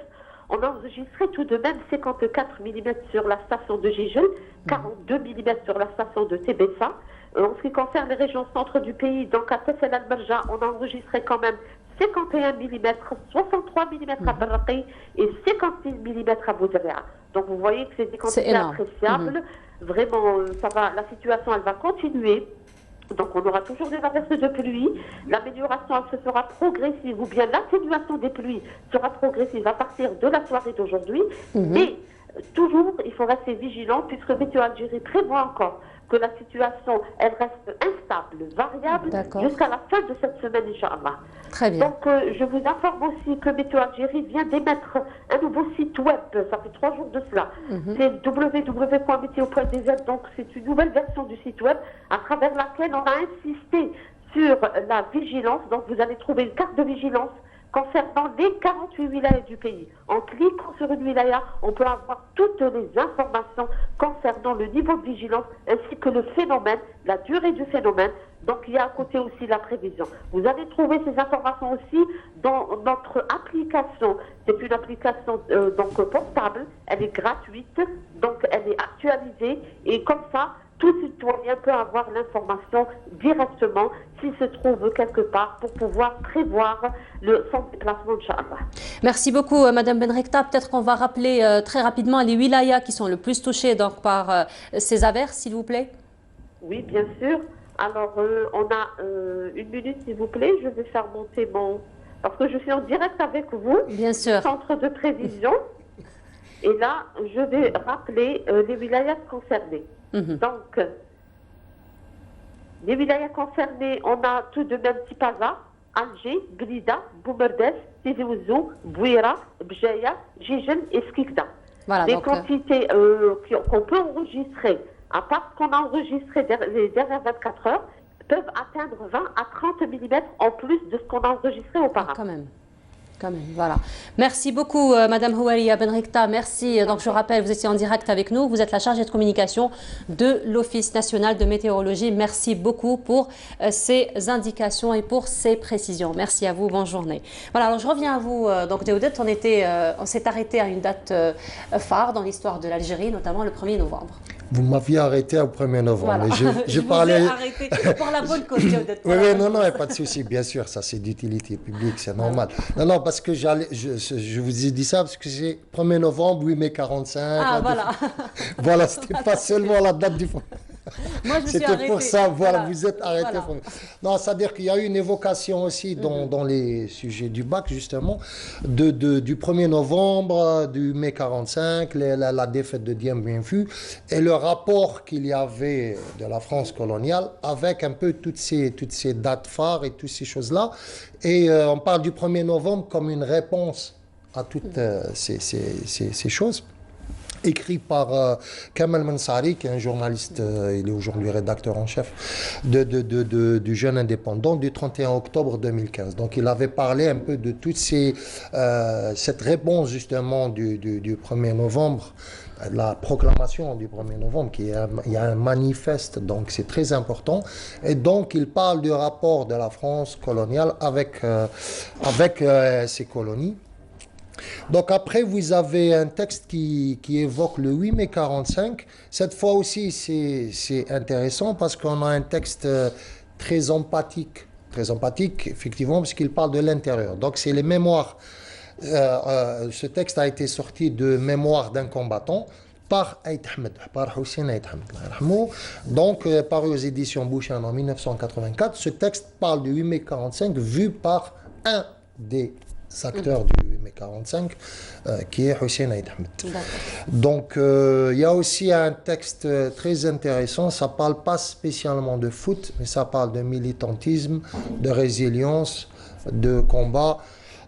On a enregistré tout de même 54 mm sur la station de Gijel, 42 mm sur la station de Tébessa. En ce qui concerne les régions centre du pays, donc à Tessel al-Marja, on a enregistré quand même 51 mm, 63 mm à Barraqi et 56 mm à Boudria. Donc vous voyez que c'est des quantités appréciables. Vraiment, ça va, la situation, elle va continuer. Donc on aura toujours des averses de pluie. L'amélioration, elle se fera progressive, ou bien l'atténuation des pluies sera progressive à partir de la soirée d'aujourd'hui. Mais toujours, il faut rester vigilant puisque Météo Algérie prévoit encore que la situation, elle reste instable, variable, jusqu'à la fin de cette semaine, Inch'Allah. Très bien. Donc, je vous informe aussi que Météo Algérie vient d'émettre un nouveau site web, ça fait 3 jours de cela. C'est www.meteo.dz, donc c'est une nouvelle version du site web à travers laquelle on a insisté sur la vigilance. Donc, vous allez trouver une carte de vigilance concernant les 48 wilayas du pays. En cliquant sur une wilaya, on peut avoir toutes les informations concernant le niveau de vigilance ainsi que le phénomène, la durée du phénomène. Donc il y a à côté aussi la prévision. Vous allez trouver ces informations aussi dans notre application. C'est une application donc portable, elle est gratuite, donc elle est actualisée et comme ça, tout citoyen peut avoir l'information directement s'il se trouve quelque part pour pouvoir prévoir son déplacement, Inch'Allah. Merci beaucoup, Madame Benrekta. Peut-être qu'on va rappeler très rapidement les wilayas qui sont le plus touchés donc, par ces averses, s'il vous plaît. Oui, bien sûr. Alors, on a une minute, s'il vous plaît. Je vais faire monter mon... Parce que je suis en direct avec vous. Bien sûr. Centre de prévision. Et là, je vais rappeler les wilayas concernés. Donc, les wilayas concernés, on a tout de même Tipaza, Alger, Glida, Boumerdes, Tizi Ouzou, Bouira, Bjaya, Jijel et Skikda. Voilà, les donc, quantités qu'on peut enregistrer, à part ce qu'on a enregistré les dernières 24 heures, peuvent atteindre 20 à 30 mm en plus de ce qu'on a enregistré auparavant. Quand même, voilà. Merci beaucoup, Madame Houaria Benrekta. Merci. Donc, je rappelle, vous étiez en direct avec nous. Vous êtes la chargée de communication de l'Office national de météorologie. Merci beaucoup pour ces indications et pour ces précisions. Merci à vous. Bonne journée. Voilà, alors je reviens à vous. Donc, Deoudet, on s'est arrêté à une date phare dans l'histoire de l'Algérie, notamment le 1er novembre. Vous m'aviez arrêté au 1er novembre. Voilà. Je parlais... vous ai arrêté pour la bonne cause, Deoudet. Oui, non, il n'y a pas de souci. Bien sûr, ça c'est d'utilité publique, c'est normal. Non, parce que je vous ai dit ça parce que c'est 1er novembre, 8 mai 45. Ah, voilà. Voilà, c'était pas seulement la date du... Moi, je me suis C'était arrêtée. pour ça, voilà, vous êtes arrêté. Voilà. Non, c'est-à-dire qu'il y a eu une évocation aussi dans les sujets du bac, justement, du 1er novembre, du mai 45, la défaite de Dien Bien Phu, et le rapport qu'il y avait de la France coloniale avec un peu toutes ces dates phares et toutes ces choses-là. Et on parle du 1er novembre comme une réponse à toutes ces choses. Écrit par Kamal Mansari, qui est un journaliste, il est aujourd'hui rédacteur en chef du Jeune Indépendant du 31 octobre 2015. Donc il avait parlé un peu de toute cette réponse justement du 1er novembre, la proclamation du 1er novembre, il y a un manifeste, donc c'est très important. Et donc il parle du rapport de la France coloniale avec ses colonies. Donc après, vous avez un texte qui évoque le 8 mai 45. Cette fois aussi, c'est intéressant parce qu'on a un texte très empathique, effectivement, parce qu'il parle de l'intérieur. Donc c'est les mémoires. Ce texte a été sorti de Mémoires d'un combattant par Aït Ahmed, par Hussein Aït Ahmed. Donc, paru aux éditions Bouchan en 1984. Ce texte parle du 8 mai 45 vu par un des acteurs du 8 mai 45, qui est Hussein Aït Ahmed. Donc, il y a aussi un texte très intéressant. Ça ne parle pas spécialement de foot, mais ça parle de militantisme, de résilience, de combat.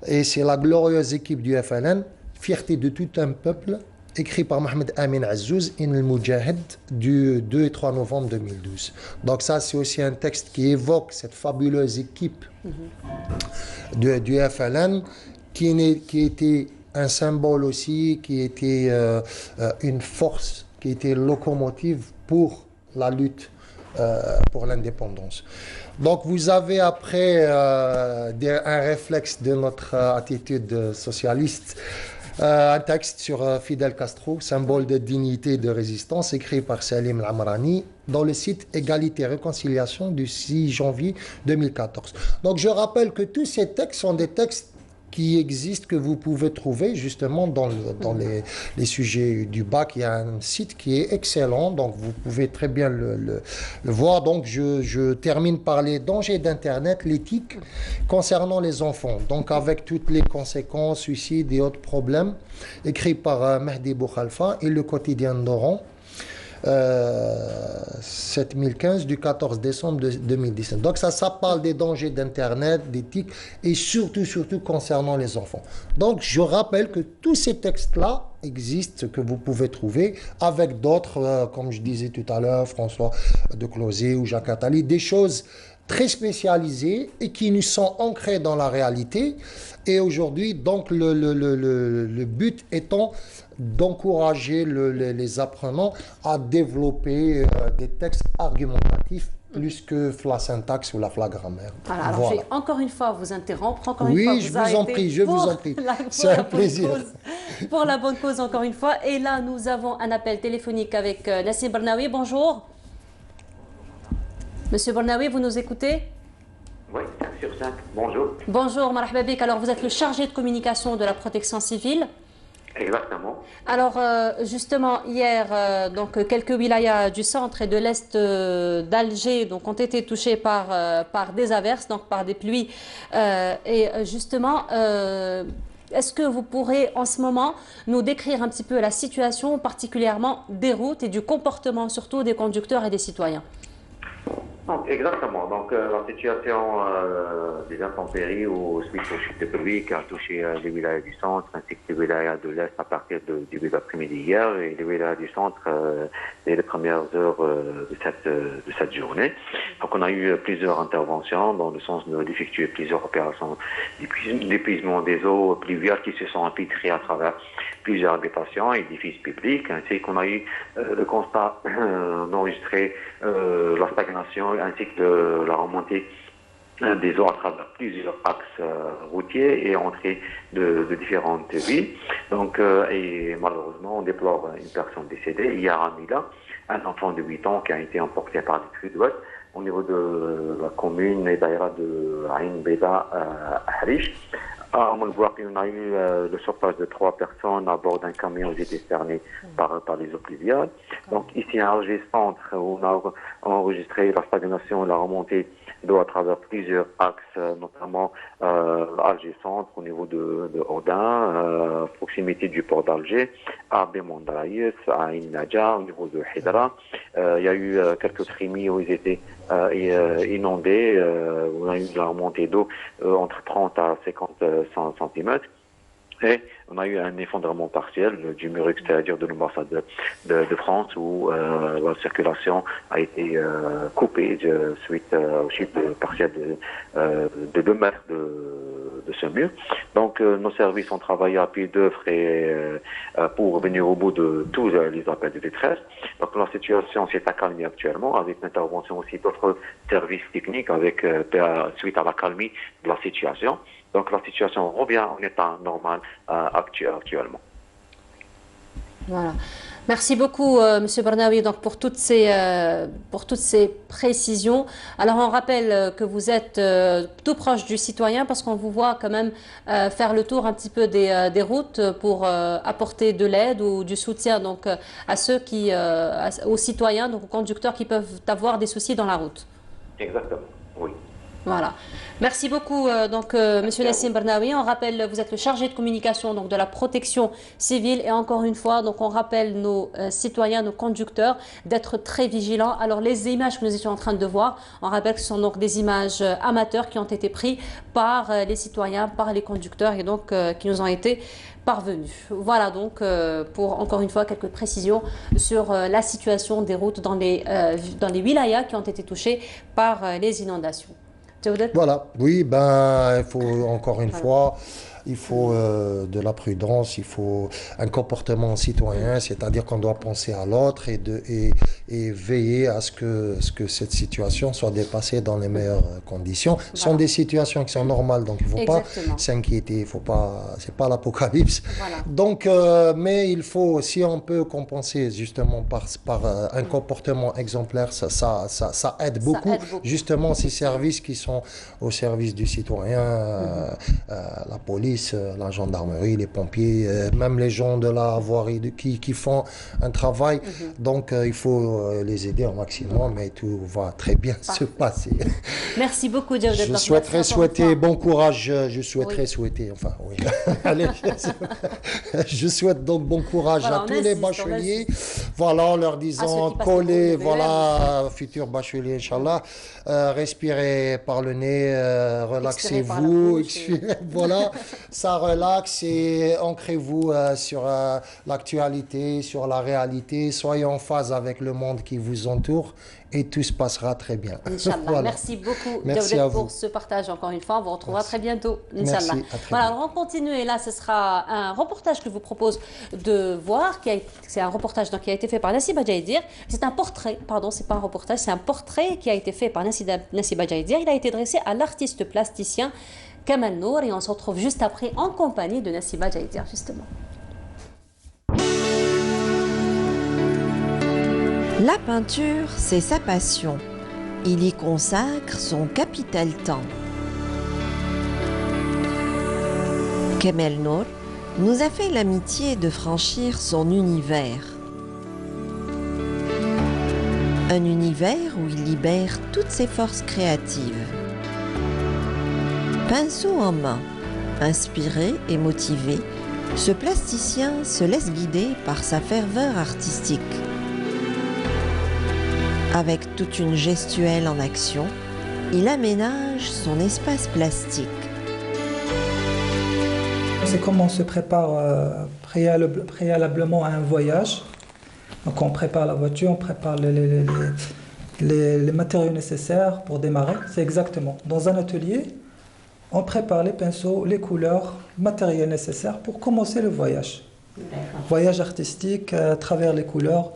Et c'est la glorieuse équipe du FLN, fierté de tout un peuple, écrit par Mohamed Amin Azzouz, In al-Mujahid, du 2 et 3 novembre 2012. Donc ça, c'est aussi un texte qui évoque cette fabuleuse équipe du FLN, qui était un symbole aussi, qui était une force, qui était locomotive pour la lutte pour l'indépendance. Donc vous avez après un réflexe de notre attitude socialiste, un texte sur Fidel Castro, symbole de dignité et de résistance, écrit par Salim Lamrani, dans le site Égalité et Réconciliation du 6 janvier 2014. Donc je rappelle que tous ces textes sont des textes qui existent, que vous pouvez trouver justement dans les sujets du bac. Il y a un site qui est excellent, donc vous pouvez très bien le voir. Donc je termine par les dangers d'Internet, l'éthique concernant les enfants, donc avec toutes les conséquences, suicides et autres problèmes, écrit par Mehdi Boukhalfa et le quotidien d'Oran. 7015 du 14 décembre 2017. Donc ça parle des dangers d'Internet, d'éthique et surtout concernant les enfants. Donc je rappelle que tous ces textes-là existent, que vous pouvez trouver avec d'autres, comme je disais tout à l'heure, François de Closet ou Jacques Attali, des choses très spécialisées et qui nous sont ancrées dans la réalité. Et aujourd'hui, donc le but étant d'encourager les apprenants à développer des textes argumentatifs plus que la syntaxe ou la grammaire. Voilà, alors je vais encore une fois vous interrompre, oui, je vous en prie, je vous en prie. C'est un plaisir. Pour la bonne cause, encore une fois. Et là, nous avons un appel téléphonique avec Nassim Bernaoui. Bonjour. Monsieur Bornaoui, vous nous écoutez? Oui, 5 sur 5. Bonjour. Bonjour, marhaba bik. Alors, vous êtes le chargé de communication de la protection civile. Exactement. Alors, justement, hier, donc, quelques wilayas du centre et de l'est d'Alger donc, ont été touchés par des averses, donc par des pluies. Et justement, est-ce que vous pourrez en ce moment nous décrire un petit peu la situation, particulièrement des routes et du comportement surtout des conducteurs et des citoyens? Exactement. Donc, la situation des intempéries suite aux chutes de pluie qui a touché les wilayas du centre ainsi que les wilayas de l'Est à partir du début d'après-midi hier et les wilayas du centre dès les premières heures de cette journée. Donc, on a eu plusieurs interventions dans le sens d'effectuer plusieurs opérations d'épuisement des eaux pluviales qui se sont infiltrées à travers plusieurs habitations, édifices publics, ainsi qu'on a eu le constat d'enregistrer la stagnation ainsi que la remontée des eaux à travers plusieurs axes routiers et entrées de différentes villes. Donc, et malheureusement, on déplore une personne décédée hier à Mila, un enfant de 8 ans qui a été emporté par des crues d'ouest au niveau de la commune et d'ailleurs de Ain Beda à Harish. On voit qu'on a eu le sauvetage de 3 personnes à bord d'un camion qui était cerné par les eaux pluviales. Donc ici à Alger Centre, on a enregistré la stagnation et la remontée d'eau à travers plusieurs axes, notamment Alger Centre au niveau de Odin, proximité du port d'Alger, à Bémondaïs, à Innaja, au niveau de Hidra. Il y a eu quelques trémies où ils étaient inondés. On a eu la remontée d'eau entre 30 à 50 cm. Et on a eu un effondrement partiel du mur extérieur de l'ambassade de France où la circulation a été coupée suite aux chutes partielles de 2 mètres de ce mur. Donc nos services ont travaillé à pied d'œuvre pour venir au bout de tous les appels de détresse. Donc la situation s'est accalmie actuellement avec l'intervention aussi d'autres services techniques suite à l'accalmie de la situation. Donc la situation revient en état normal actuellement. Voilà. Merci beaucoup, Monsieur Bornaoui, donc pour toutes ces précisions. Alors, on rappelle que vous êtes tout proche du citoyen parce qu'on vous voit quand même faire le tour un petit peu des routes pour apporter de l'aide ou du soutien donc à ceux aux citoyens, donc aux conducteurs qui peuvent avoir des soucis dans la route. Exactement, oui. Voilà. Merci beaucoup, Monsieur Nassim Bornaoui. On rappelle, vous êtes le chargé de communication donc, de la protection civile. Et encore une fois, donc, on rappelle nos citoyens, nos conducteurs, d'être très vigilants. Alors, les images que nous étions en train de voir, on rappelle que ce sont donc des images amateurs qui ont été prises par les citoyens, par les conducteurs et donc qui nous ont été parvenus. Voilà donc pour encore une fois quelques précisions sur la situation des routes dans les wilayas qui ont été touchés par les inondations. Voilà, oui, il faut encore une fois, il faut de la prudence, il faut un comportement citoyen, c'est-à-dire qu'on doit penser à l'autre et veiller à ce que cette situation soit dépassée dans les meilleures conditions. Voilà. Ce sont des situations qui sont normales, donc il ne faut pas s'inquiéter, c'est pas l'apocalypse. Voilà. Donc, mais il faut, si on peut compenser justement par un comportement exemplaire, ça aide beaucoup. Justement ces services qui sont au service du citoyen, la police, la gendarmerie, les pompiers, même les gens de la voirie qui font un travail. Donc, il faut les aider au maximum, mais tout va très bien se passer. Merci beaucoup, Djaoudet. Je souhaiterais souhaiter bon courage. Je souhaite donc bon courage à tous les bacheliers. Voilà, en leur disant collez, futurs bacheliers, Inch'Allah. Respirez par le nez, relaxez-vous. Voilà, ça relaxe et ancrez-vous sur l'actualité, sur la réalité. Soyez en phase avec le monde qui vous entoure et tout se passera très bien. Inch'Allah. Voilà. Merci beaucoup, Djaoudet, pour ce partage encore une fois. On vous retrouvera très bientôt, Inch'Allah. Voilà, alors on continue et là, ce sera un reportage que je vous propose de voir. C'est un reportage donc, qui a été fait par Nassiba Jaïdir. C'est un portrait, pardon, c'est pas un reportage, c'est un portrait qui a été fait par Nassiba Jaïdir. Il a été dressé à l'artiste plasticien Kamal Nour et on se retrouve juste après en compagnie de Nassiba Jaïdir, justement. La peinture, c'est sa passion. il y consacre son capital temps. Kamel Nour nous a fait l'amitié de franchir son univers. Un univers où il libère toutes ses forces créatives. Pinceau en main, inspiré et motivé, ce plasticien se laisse guider par sa ferveur artistique. Avec toute une gestuelle en action, il aménage son espace plastique. C'est comment on se prépare préalablement à un voyage. Donc on prépare la voiture, on prépare les matériaux nécessaires pour démarrer. C'est exactement. Dans un atelier, on prépare les pinceaux, les couleurs, le matériel nécessaire pour commencer le voyage. Voyage artistique à travers les couleurs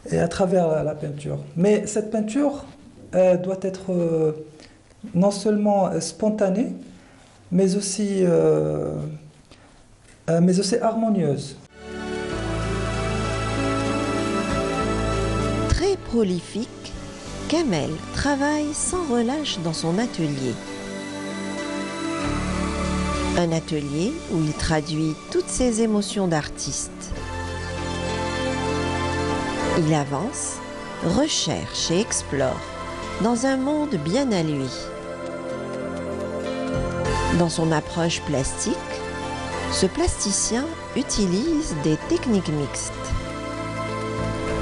et à travers la peinture. Mais cette peinture doit être non seulement spontanée, mais aussi harmonieuse. Très prolifique, Kamel travaille sans relâche dans son atelier. Un atelier où il traduit toutes ses émotions d'artiste. Il avance, recherche et explore dans un monde bien à lui. Dans son approche plastique, ce plasticien utilise des techniques mixtes.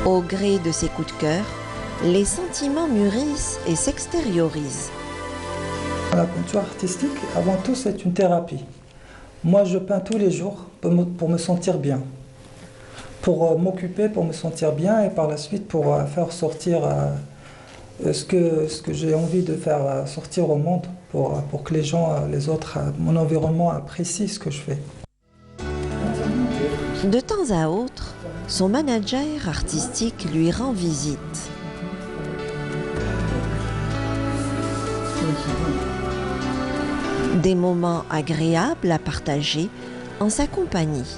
Au gré de ses coups de cœur, les sentiments mûrissent et s'extériorisent. La peinture artistique, avant tout, c'est une thérapie. Moi, je peins tous les jours pour me sentir bien. Pour m'occuper, pour me sentir bien et par la suite pour faire sortir ce que j'ai envie de faire sortir au monde pour que les gens, les autres, mon environnement apprécient ce que je fais. De temps à autre, son manager artistique lui rend visite. Des moments agréables à partager en sa compagnie.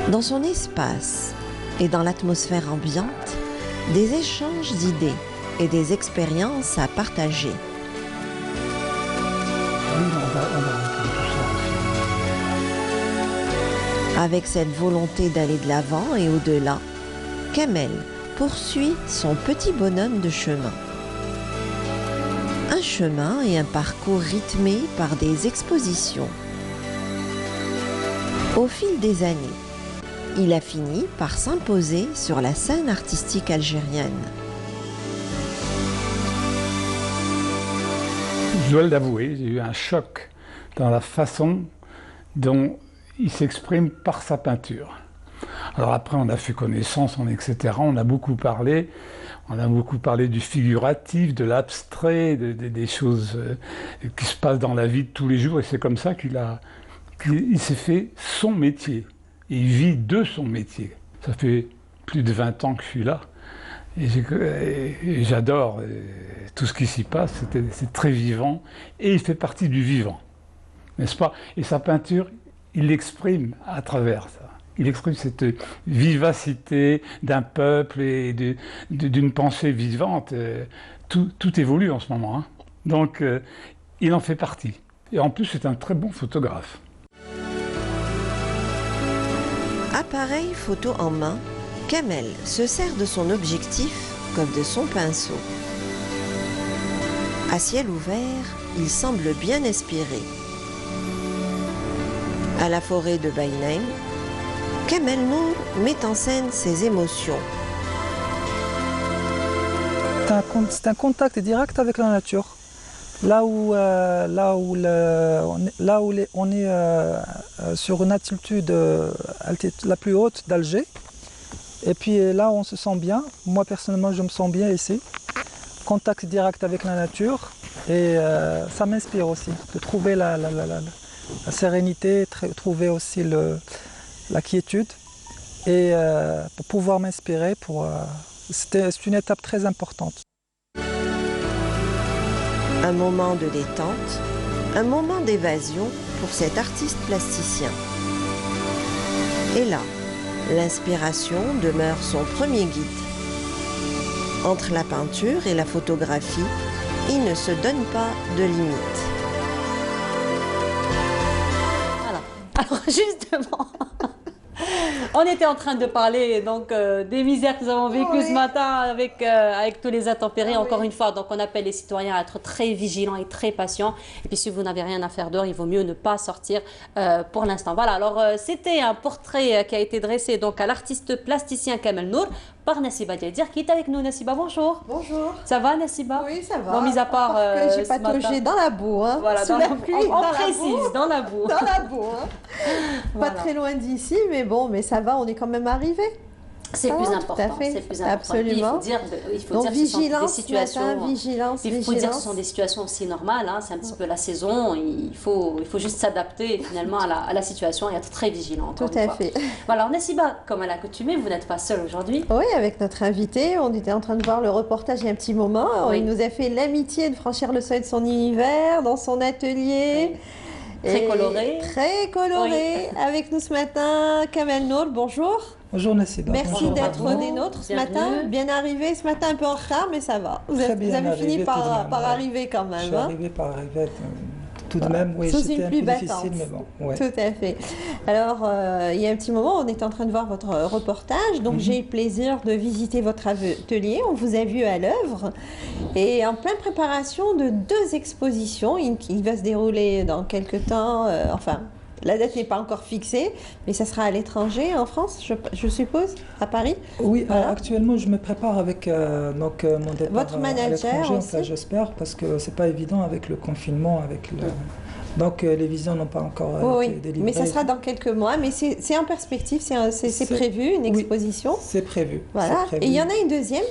Dans son espace et dans l'atmosphère ambiante, des échanges d'idées et des expériences à partager. Avec cette volonté d'aller de l'avant et au-delà, Kamel poursuit son petit bonhomme de chemin. Un chemin et un parcours rythmé par des expositions. Au fil des années, il a fini par s'imposer sur la scène artistique algérienne. Je dois l'avouer, j'ai eu un choc dans la façon dont il s'exprime par sa peinture. Alors après, on a fait connaissance, etc. On a beaucoup parlé du figuratif, de l'abstrait, des choses qui se passent dans la vie de tous les jours. Et c'est comme ça qu'il s'est fait son métier. Et il vit de son métier. Ça fait plus de 20 ans que je suis là. Et j'adore tout ce qui s'y passe. C'est très vivant. Et il fait partie du vivant. N'est-ce pas? Et sa peinture, il l'exprime à travers ça. Il exprime cette vivacité d'un peuple et d'une pensée vivante. Tout évolue en ce moment. Hein. Donc, il en fait partie. Et en plus, c'est un très bon photographe. Appareil photo en main, Kamel se sert de son objectif comme de son pinceau. À ciel ouvert, il semble bien inspiré. À la forêt de Baïnem, Kamel Nour met en scène ses émotions. C'est un contact direct avec la nature. Là où on est sur une altitude la plus haute d'Alger. Et puis là, on se sent bien. Moi, personnellement, je me sens bien ici. Contact direct avec la nature. Et ça m'inspire aussi de trouver la sérénité, trouver aussi la quiétude. Et pour pouvoir m'inspirer, c'est une étape très importante. Un moment de détente, un moment d'évasion pour cet artiste plasticien. Et là, l'inspiration demeure son premier guide. Entre la peinture et la photographie, il ne se donne pas de limite. Voilà. Alors justement, on était en train de parler donc des misères que nous avons vécues ce matin avec tous les intempéries. Encore une fois, donc on appelle les citoyens à être très vigilants et très patients. Et puis si vous n'avez rien à faire dehors, il vaut mieux ne pas sortir pour l'instant. Voilà, alors c'était un portrait qui a été dressé donc à l'artiste plasticien Kamel Nour par Nassiba Diadir qui est avec nous. Nassiba, bonjour. Bonjour. Ça va Nassiba? Oui, ça va. Bon, mis à part que j'ai pataugé dans la boue, hein. Voilà, Sous la pluie, on précise, dans la boue. Dans la boue, hein. Voilà. Pas très loin d'ici, mais bon, mais ça va, on est quand même arrivé. C'est plus important. Tout à fait. C'est plus important. Absolument. Il faut Donc, dire que ce sont des vigilance, situations. matin, vigilance, Il faut dire que ce vigilance. sont des situations aussi normales. Hein, c'est un petit peu la saison. Il faut juste s'adapter finalement à la situation et être très vigilant. Tout à fait. Voilà, alors Nassiba, comme à l'accoutumée, vous n'êtes pas seule aujourd'hui. Oui, avec notre invité, on était en train de voir le reportage il y a un petit moment. Oui. Il nous a fait l'amitié de franchir le seuil de son univers, dans son atelier. Oui. Très coloré. Très coloré. Oui. Avec nous ce matin, Kamel Nour, bonjour. Bonjour Nassiba. Merci d'être des nôtres ce Bienvenue. matin. Bien arrivé ce matin, un peu en retard, mais ça va. Vous Très avez, bien fini arrivé par, tout de même, par ouais. arriver quand même. Je suis hein. arrivé par arriver tout de même, oui, Sous c'était une un peu pluie difficile, battante. mais bon. Ouais. Tout à fait. Alors, il y a un petit moment, on était en train de voir votre reportage, donc j'ai eu le plaisir de visiter votre atelier. On vous a vu à l'œuvre et en pleine préparation de 2 expositions. Il va se dérouler dans quelques temps, enfin... La date n'est pas encore fixée, mais ça sera à l'étranger, en France, je suppose, à Paris. Oui, Voilà. actuellement, je me prépare avec donc, mon départ Votre manager à l'étranger, aussi. enfin, j'espère, parce que c'est pas évident avec le confinement, avec le... Donc, les visas n'ont pas encore été délivrées. Mais ça sera dans quelques mois, mais c'est en perspective, c'est prévu, une exposition. C'est prévu. Voilà, c'est prévu. et il y en a une deuxième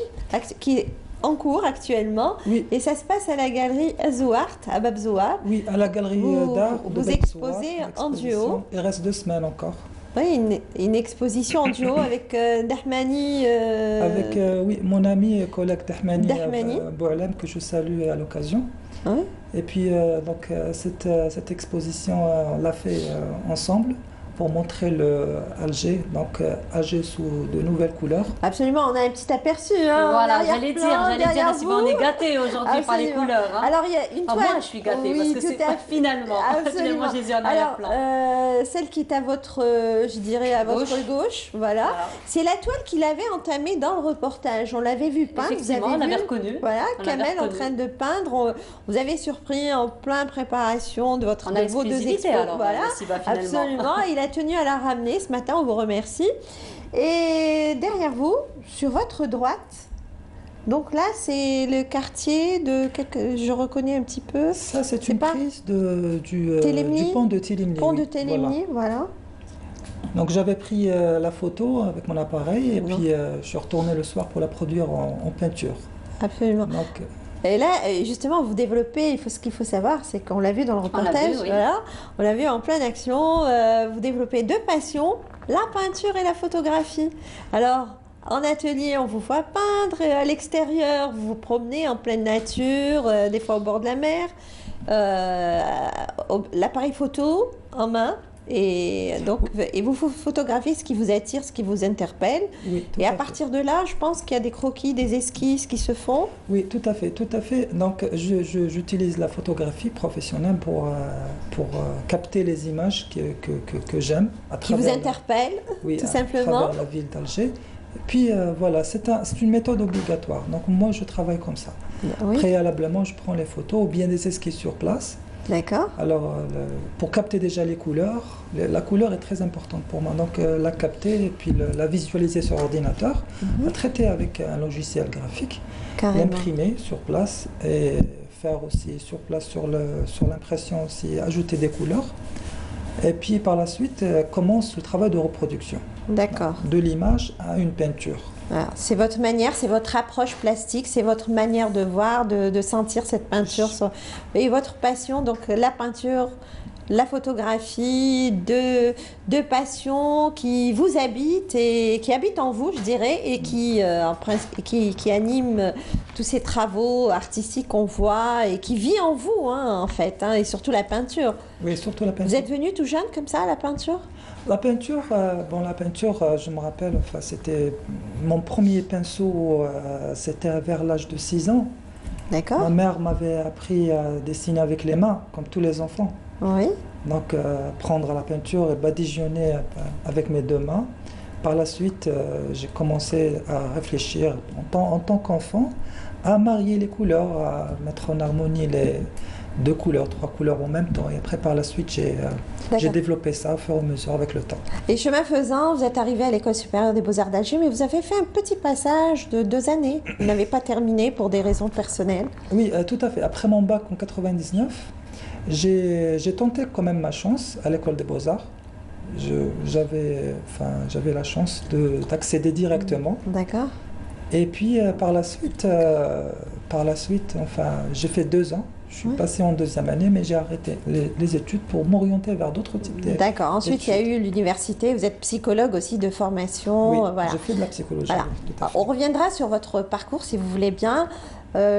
qui est en cours actuellement, et ça se passe à la galerie Azouart, à Bab Zouar. Oui, à la galerie d'art. de Vous Bab exposez Zouar, en duo. Il reste 2 semaines encore. Oui, une exposition en duo avec Dahmani. Avec oui, mon ami et collègue Dahmani Boualem, que je salue à l'occasion. Oui. Et puis, donc, cette exposition, on l'a fait ensemble pour montrer le Alger, donc Alger sous de nouvelles couleurs. Absolument, on a un petit aperçu. Hein, voilà, j'allais dire, Nassiba, on est gâtés aujourd'hui par les couleurs. Hein. Alors, il y a une toile. Moi, je suis gâtée parce que c'est pas finalement. Finalement, j'ai les yeux en arrière-plan. Celle qui est à votre, je dirais, à votre gauche, voilà. C'est la toile qu'il avait entamée dans le reportage. On l'avait vu peindre. Effectivement, on l'avait reconnu. Voilà, Kamel en train de peindre. Vous avez surpris en plein préparation de votre de vos 2 expos. Alors, voilà, Nassiba, finalement. absolument. Il a tenu à la ramener ce matin. On vous remercie. Et derrière vous, sur votre droite. Donc là, c'est le quartier de... Je reconnais un petit peu. Ça, c'est une prise du pont de Télimni. Pont de Télimni, voilà. Donc j'avais pris la photo avec mon appareil et puis je suis retourné le soir pour la produire en peinture. Absolument. Donc, et là, justement, vous développez, ce qu'il faut savoir, c'est qu'on l'a vu dans le reportage, on l'a vu en pleine action, vous développez 2 passions, la peinture et la photographie. Alors, en atelier, on vous voit peindre, à l'extérieur, vous vous promenez en pleine nature, des fois au bord de la mer, l'appareil photo en main. Et donc, vous photographiez ce qui vous attire, ce qui vous interpelle. Oui, et à partir de là, je pense qu'il y a des croquis, des esquisses qui se font. Oui, tout à fait, tout à fait. Donc, j'utilise la photographie professionnelle pour capter les images que j'aime. Qui vous interpellent, tout simplement. À travers la ville d'Alger. Et puis, voilà, c'est une méthode obligatoire. Donc, moi, je travaille comme ça. Oui. Préalablement, je prends les photos ou bien des esquisses sur place. D'accord. Alors, pour capter déjà les couleurs, la couleur est très importante pour moi. Donc, la capter et puis la visualiser sur ordinateur, la traiter avec un logiciel graphique, l'imprimer sur place et faire aussi sur place, sur l'impression aussi, ajouter des couleurs. Et puis, par la suite, commence le travail de reproduction. D'accord. De l'image à une peinture. Voilà. C'est votre manière, c'est votre approche plastique, c'est votre manière de voir, de sentir cette peinture. Et votre passion, donc la peinture, la photographie, deux passions qui vous habitent et qui habitent en vous, je dirais, et qui animent tous ces travaux artistiques qu'on voit et qui vit en vous, hein, en fait, hein, et surtout la peinture. Oui, surtout la peinture. Vous êtes venu tout jeune comme ça à la peinture ? La peinture, je me rappelle, enfin, c'était mon premier pinceau, c'était vers l'âge de 6 ans. D'accord. Ma mère m'avait appris à dessiner avec les mains, comme tous les enfants. Oui. Donc, prendre la peinture et badigeonner avec mes 2 mains. Par la suite, j'ai commencé à réfléchir en tant qu'enfant, à marier les couleurs, à mettre en harmonie les 2 couleurs, 3 couleurs en même temps. Et après, par la suite, j'ai développé ça au fur et à mesure avec le temps. Et chemin faisant, vous êtes arrivé à l'École supérieure des beaux-arts d'Alger, mais vous avez fait un petit passage de 2 années. Vous n'avez pas terminé pour des raisons personnelles. Oui, tout à fait. Après mon bac en 99, j'ai tenté quand même ma chance à l'École des beaux-arts. J'avais la chance d'accéder directement. D'accord. Et puis par la suite, enfin, j'ai fait 2 ans. Je suis passé en 2e année, mais j'ai arrêté les études pour m'orienter vers d'autres types d'études. D'accord. Ensuite, il y a eu l'université. Vous êtes psychologue aussi de formation. Oui, voilà. j'ai fait de la psychologie. Voilà. Tout à fait. On reviendra sur votre parcours, si vous voulez bien,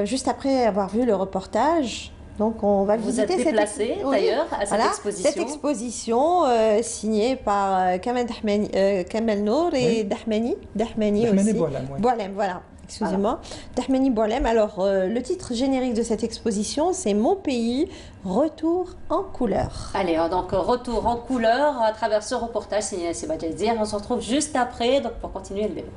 juste après avoir vu le reportage. Donc, on va Vous êtes déplacé d'ailleurs à cette exposition. Cette exposition signée par Kamel Nour et Dahmani aussi. Boualem, voilà. Excusez-moi. Dahmani Boualem. Alors, le titre générique de cette exposition, c'est Mon pays, retour en couleur. Allez, donc retour en couleur à travers ce reportage signé Seba Djazir. On se retrouve juste après donc, pour continuer le débat.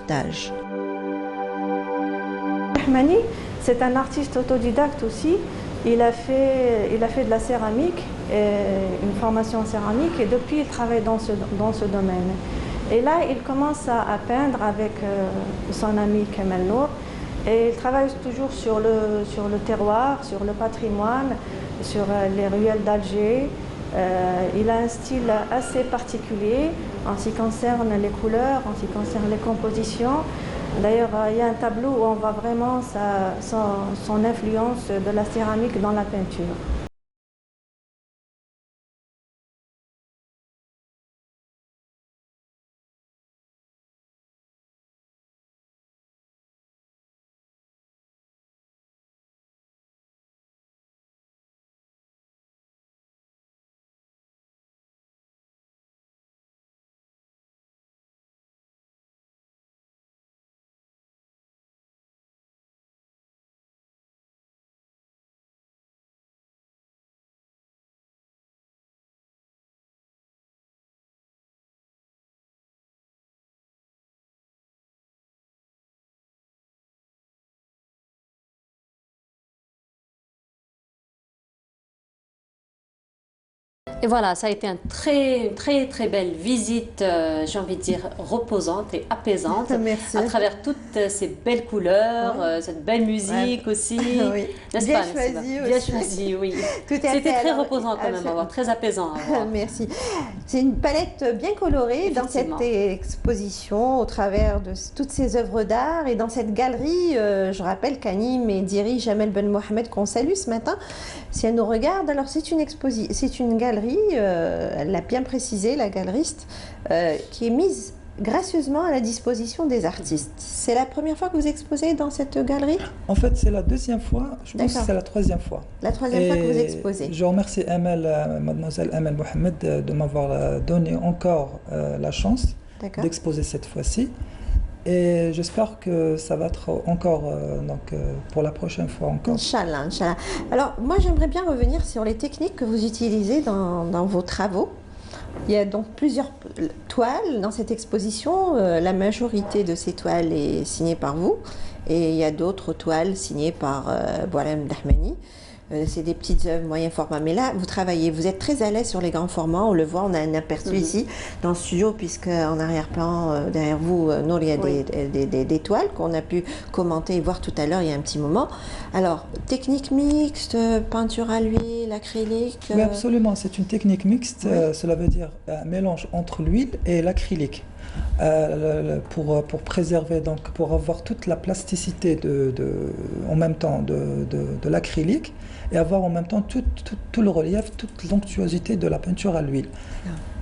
partage. Rahmani, c'est un artiste autodidacte aussi. Il a fait de la céramique, une formation en céramique, et depuis il travaille dans ce domaine. Et là, il commence à peindre avec son ami Kemal Nour. Et il travaille toujours sur le terroir, sur le patrimoine, sur les ruelles d'Alger. Il a un style assez particulier en ce qui concerne les couleurs, en ce qui concerne les compositions. D'ailleurs, il y a un tableau où on voit vraiment son influence de la céramique dans la peinture. Et voilà, ça a été une très belle visite, j'ai envie de dire reposante et apaisante. Merci. À travers toutes ces belles couleurs, cette belle musique aussi. Oui. Bien choisi aussi. Bien choisi, oui. C'était très reposant quand même, très apaisant. Merci. C'est une palette bien colorée dans cette exposition au travers de toutes ces œuvres d'art et dans cette galerie. Je rappelle qu'Anime et dirige Jamel Ben Mohamed qu'on salue ce matin. Si elle nous regarde, alors c'est une galerie, elle l'a bien précisé, la galeriste, qui est mise gracieusement à la disposition des artistes. C'est la première fois que vous exposez dans cette galerie? En fait, c'est la deuxième fois, je pense que c'est la troisième fois. La troisième fois que vous exposez. Je remercie mademoiselle Amel Mohamed de m'avoir donné encore la chance d'exposer cette fois-ci. Et j'espère que ça va être encore, pour la prochaine fois encore. Inch'Allah, Inch'Allah. Alors, moi, j'aimerais bien revenir sur les techniques que vous utilisez dans vos travaux. Il y a donc plusieurs toiles dans cette exposition. La majorité de ces toiles est signée par vous. Et il y a d'autres toiles signées par Boualem Dahmani. C'est des petites œuvres moyen format. Mais là, vous travaillez, vous êtes très à l'aise sur les grands formats. On le voit, on a un aperçu ici dans le studio, puisque en arrière-plan, derrière vous, Nour, il y a des toiles qu'on a pu commenter et voir tout à l'heure, il y a un petit moment. Alors, technique mixte, peinture à l'huile, acrylique. Oui, absolument. C'est une technique mixte. Cela veut dire un mélange entre l'huile et l'acrylique. Pour préserver, donc pour avoir toute la plasticité en même temps de l'acrylique et avoir en même temps tout le relief, toute l'onctuosité de la peinture à l'huile.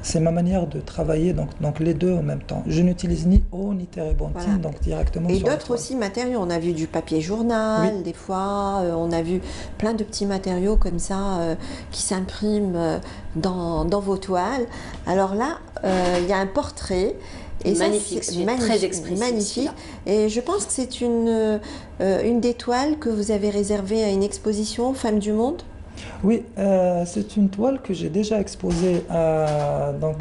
C'est ma manière de travailler, donc les deux en même temps. Je n'utilise ni eau ni térébenthine, donc directement et sur d'autres aussi matériaux. On a vu du papier journal, des fois, on a vu plein de petits matériaux comme ça qui s'impriment dans vos toiles. Alors là, il y a un portrait. Et magnifique, très expressif. Magnifique. Et je pense que c'est une des toiles que vous avez réservée à une exposition Femmes du Monde. Oui, c'est une toile que j'ai déjà exposée dans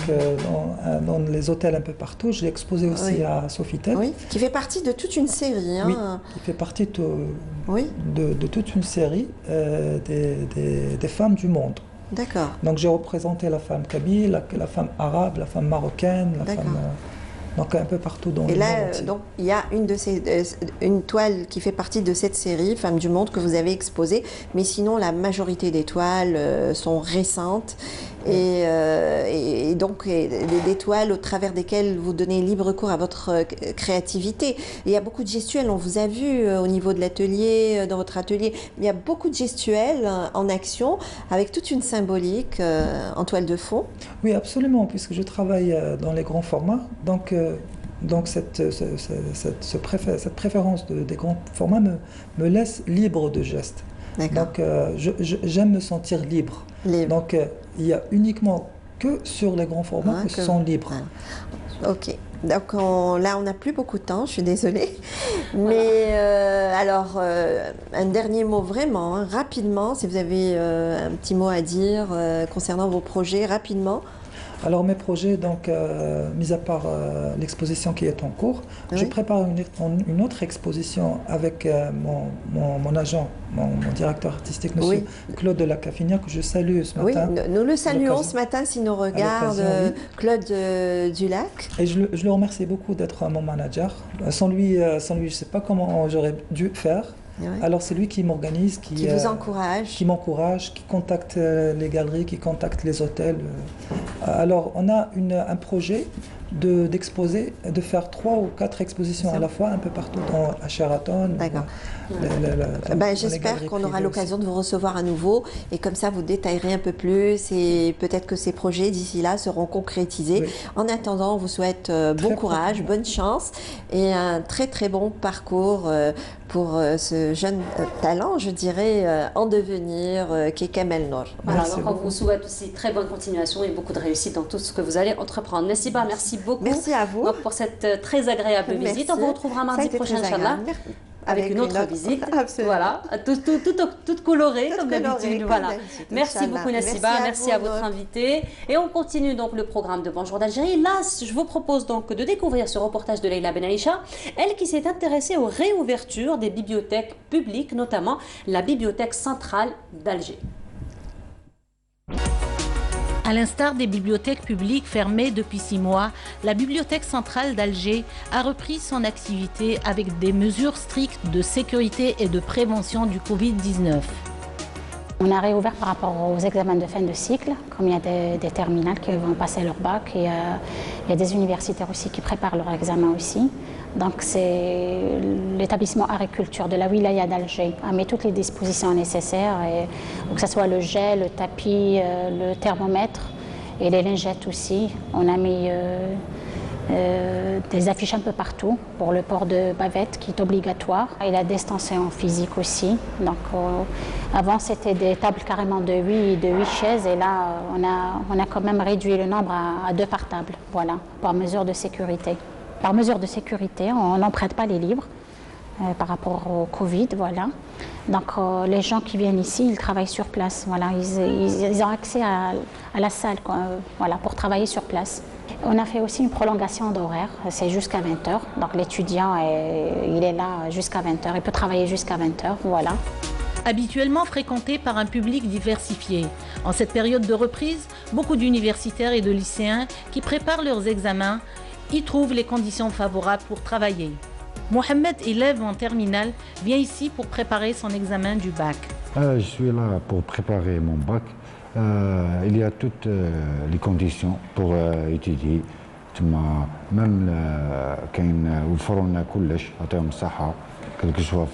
les hôtels un peu partout. Je l'ai exposée aussi à Sofitel. Oui, qui fait partie de toute une série. Oui, qui fait partie de toute une série des femmes du monde. D'accord. Donc j'ai représenté la femme kabyle, la femme arabe, la femme marocaine, la femme... Donc un peu partout dans le monde. Et là, donc, il y a une toile qui fait partie de cette série, Femmes du Monde, que vous avez exposée. Mais sinon, la majorité des toiles sont récentes. Et donc, des toiles au travers desquelles vous donnez libre cours à votre créativité. Il y a beaucoup de gestuels, on vous a vu au niveau de l'atelier, dans votre atelier. Il y a beaucoup de gestuels en action, avec toute une symbolique en toile de fond. Oui, absolument, puisque je travaille dans les grands formats. Donc cette préférence des grands formats me laisse libre de gestes. Donc j'aime me sentir libre. Donc il y a uniquement que sur les grands formats que sont libres. Ok. Donc là, on n'a plus beaucoup de temps, je suis désolée. Mais alors, un dernier mot vraiment, rapidement, si vous avez un petit mot à dire concernant vos projets, rapidement. Alors mes projets, donc, mis à part l'exposition qui est en cours, je prépare une autre exposition avec mon agent, mon directeur artistique, monsieur Claude de la Caffinière, que je salue ce matin. Oui, nous le saluons ce matin s'il nous regarde, Claude Dulac. Et je le remercie beaucoup d'être mon manager. Sans lui, je ne sais pas comment j'aurais dû faire. Oui. Alors c'est lui qui m'organise, qui vous encourage, qui m'encourage, qui contacte les galeries, qui contacte les hôtels. Alors on a un projet d'exposer, de faire 3 ou 4 expositions à la fois, un peu partout à Sheraton. D'accord. J'espère qu'on aura l'occasion de vous recevoir à nouveau et comme ça vous détaillerez un peu plus et peut-être que ces projets d'ici là seront concrétisés. Oui. En attendant, on vous souhaite bon courage, bonne chance et un très très bon parcours pour ce jeune talent, je dirais, en devenir qu'est Kamel Nour. Voilà, donc on vous souhaite aussi très bonne continuation et beaucoup de réussite dans tout ce que vous allez entreprendre. Nessiba, merci beaucoup. Merci à vous. Donc, pour cette très agréable visite. On vous retrouvera mardi prochain, Inch'Allah. Avec une autre visite, voilà, toute colorée comme d'habitude. Voilà. Merci beaucoup Nessiba, merci à votre invité. Et on continue donc le programme de Bonjour d'Algérie. Là, je vous propose donc de découvrir ce reportage de Leïla Ben Aïcha, elle qui s'est intéressée aux réouvertures des bibliothèques publiques, notamment la Bibliothèque centrale d'Alger. À l'instar des bibliothèques publiques fermées depuis 6 mois, la Bibliothèque centrale d'Alger a repris son activité avec des mesures strictes de sécurité et de prévention du Covid-19. On a réouvert par rapport aux examens de fin de cycle, comme il y a des terminales qui vont passer leur bac et il y a des universitaires aussi qui préparent leur examen aussi. Donc c'est l'établissement agriculture de la wilaya d'Alger a mis toutes les dispositions nécessaires, que ce soit le gel, le tapis, le thermomètre et les lingettes aussi. On a mis des affiches un peu partout pour le port de bavette qui est obligatoire et la distanciation physique aussi. Donc avant c'était des tables carrément de 8 chaises et là on a quand même réduit le nombre à 2 par table, voilà, par mesure de sécurité. Par mesure de sécurité, on n'emprunte pas les livres par rapport au Covid, voilà. Donc les gens qui viennent ici, ils travaillent sur place, voilà. Ils ont accès à la salle, quoi, voilà, pour travailler sur place. On a fait aussi une prolongation d'horaire, c'est jusqu'à 20h. Donc l'étudiant, il est là jusqu'à 20h, il peut travailler jusqu'à 20h, voilà. Habituellement fréquenté par un public diversifié. En cette période de reprise, beaucoup d'universitaires et de lycéens qui préparent leurs examens y trouvent les conditions favorables pour travailler. Mohamed, élève en terminale, vient ici pour préparer son examen du bac. Je suis là pour préparer mon bac. Il y a toutes les conditions pour étudier. Même quel que soit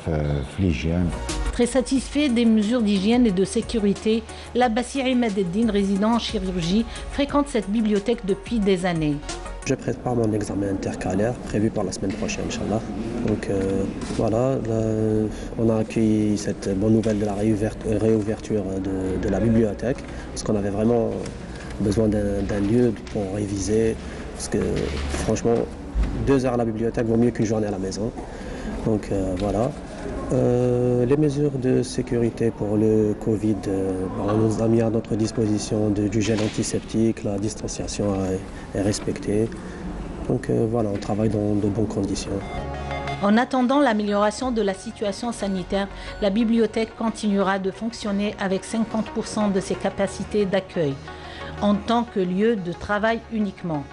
l'hygiène. Très satisfait des mesures d'hygiène et de sécurité, l'Abbassi Imad Eddine, résident en chirurgie, fréquente cette bibliothèque depuis des années. Je prépare mon examen intercalaire prévu pour la semaine prochaine, Inch'Allah. Donc voilà, on a accueilli cette bonne nouvelle de la réouverture de la bibliothèque, parce qu'on avait vraiment besoin d'un lieu pour réviser, parce que franchement, 2 heures à la bibliothèque vaut mieux qu'une journée à la maison. Donc voilà. Les mesures de sécurité pour le Covid, on nous a mis à notre disposition du gel antiseptique, la distanciation est respectée. Donc voilà, on travaille dans de bonnes conditions. En attendant l'amélioration de la situation sanitaire, la bibliothèque continuera de fonctionner avec 50% de ses capacités d'accueil, en tant que lieu de travail uniquement.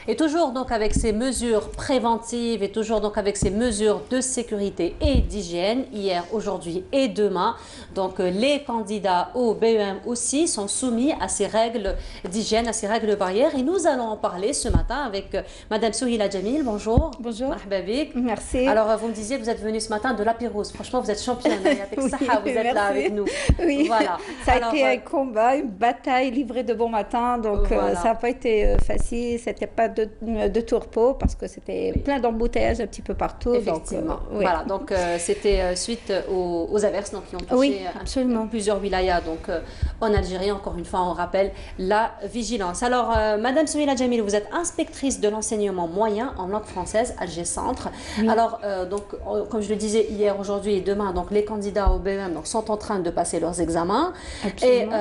Et toujours donc avec ces mesures préventives et toujours donc avec ces mesures de sécurité et d'hygiène, hier, aujourd'hui et demain, donc les candidats au BEM aussi sont soumis à ces règles d'hygiène, à ces règles barrières. Et nous allons en parler ce matin avec Madame Souhila Jamil. Bonjour. Bonjour. Marhababik. Merci. Alors vous me disiez, vous êtes venue ce matin de la Pérouse. Franchement, vous êtes championne. Avec Saha, vous êtes là avec nous. Oui. Voilà. Ça a été un combat, une bataille livrée de bon matin. Donc voilà. ça n'a pas été facile. C'était pas de tourpeaux parce que c'était plein d'embouteillages un petit peu partout. Effectivement. Donc, oui. Voilà, donc c'était suite aux averses donc, qui ont touché plusieurs wilayas. Donc en Algérie, encore une fois, on rappelle la vigilance. Alors, Madame Souila Jamil, vous êtes inspectrice de l'enseignement moyen en langue française, Alger Centre. Oui. Alors, donc, comme je le disais hier, aujourd'hui et demain, donc les candidats au BEM donc, sont en train de passer leurs examens. Absolument. Et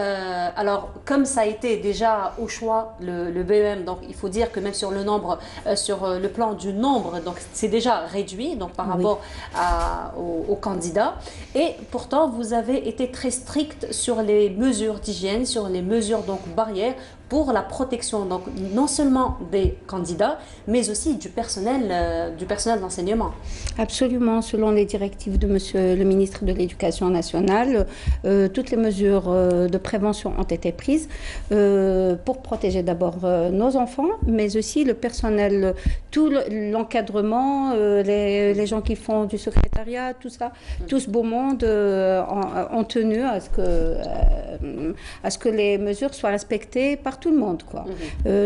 alors, comme ça a été déjà au choix le BEM, donc il faut dire que même sur le nombre, sur le plan du nombre, donc c'est déjà réduit donc par rapport aux candidats. Et pourtant, vous avez été très strict sur les mesures d'hygiène, sur les mesures donc barrières pour la protection donc non seulement des candidats, mais aussi du personnel d'enseignement. Absolument, selon les directives de Monsieur le ministre de l'Éducation nationale, toutes les mesures de prévention ont été prises pour protéger d'abord nos enfants, mais aussi le personnel, tout l'encadrement, les gens qui font du secrétariat, tout ça, tout ce beau monde ont tenu à ce que les mesures soient respectées par tout le monde, quoi.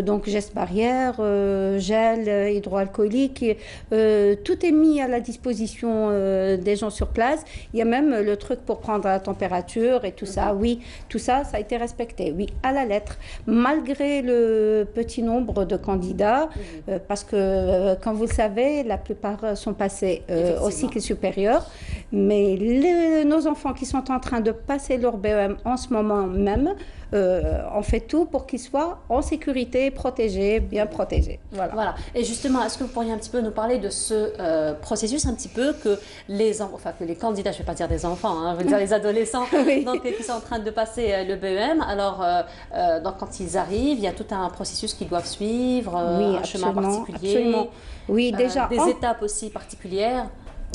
Donc gestes barrières, gel hydroalcoolique, tout est mis à la disposition des gens sur place. Il y a même le truc pour prendre la température et tout ça. Oui, tout ça, ça a été respecté. Oui, à la lettre, malgré le petit nombre de candidats, parce que, comme vous le savez, la plupart sont passés au cycle supérieur. Mais nos enfants qui sont en train de passer leur BEM en ce moment même, on fait tout pour qu'ils soient en sécurité, protégés, bien protégés. Voilà. Et justement, est-ce que vous pourriez un petit peu nous parler de ce processus un petit peu que les candidats, je ne vais pas dire des enfants, hein, je veux dire les adolescents, donc, qui sont en train de passer le BEM. Alors, donc, quand ils arrivent, il y a tout un processus qu'ils doivent suivre, un chemin particulier. Absolument. Oui, déjà. Des étapes aussi particulières.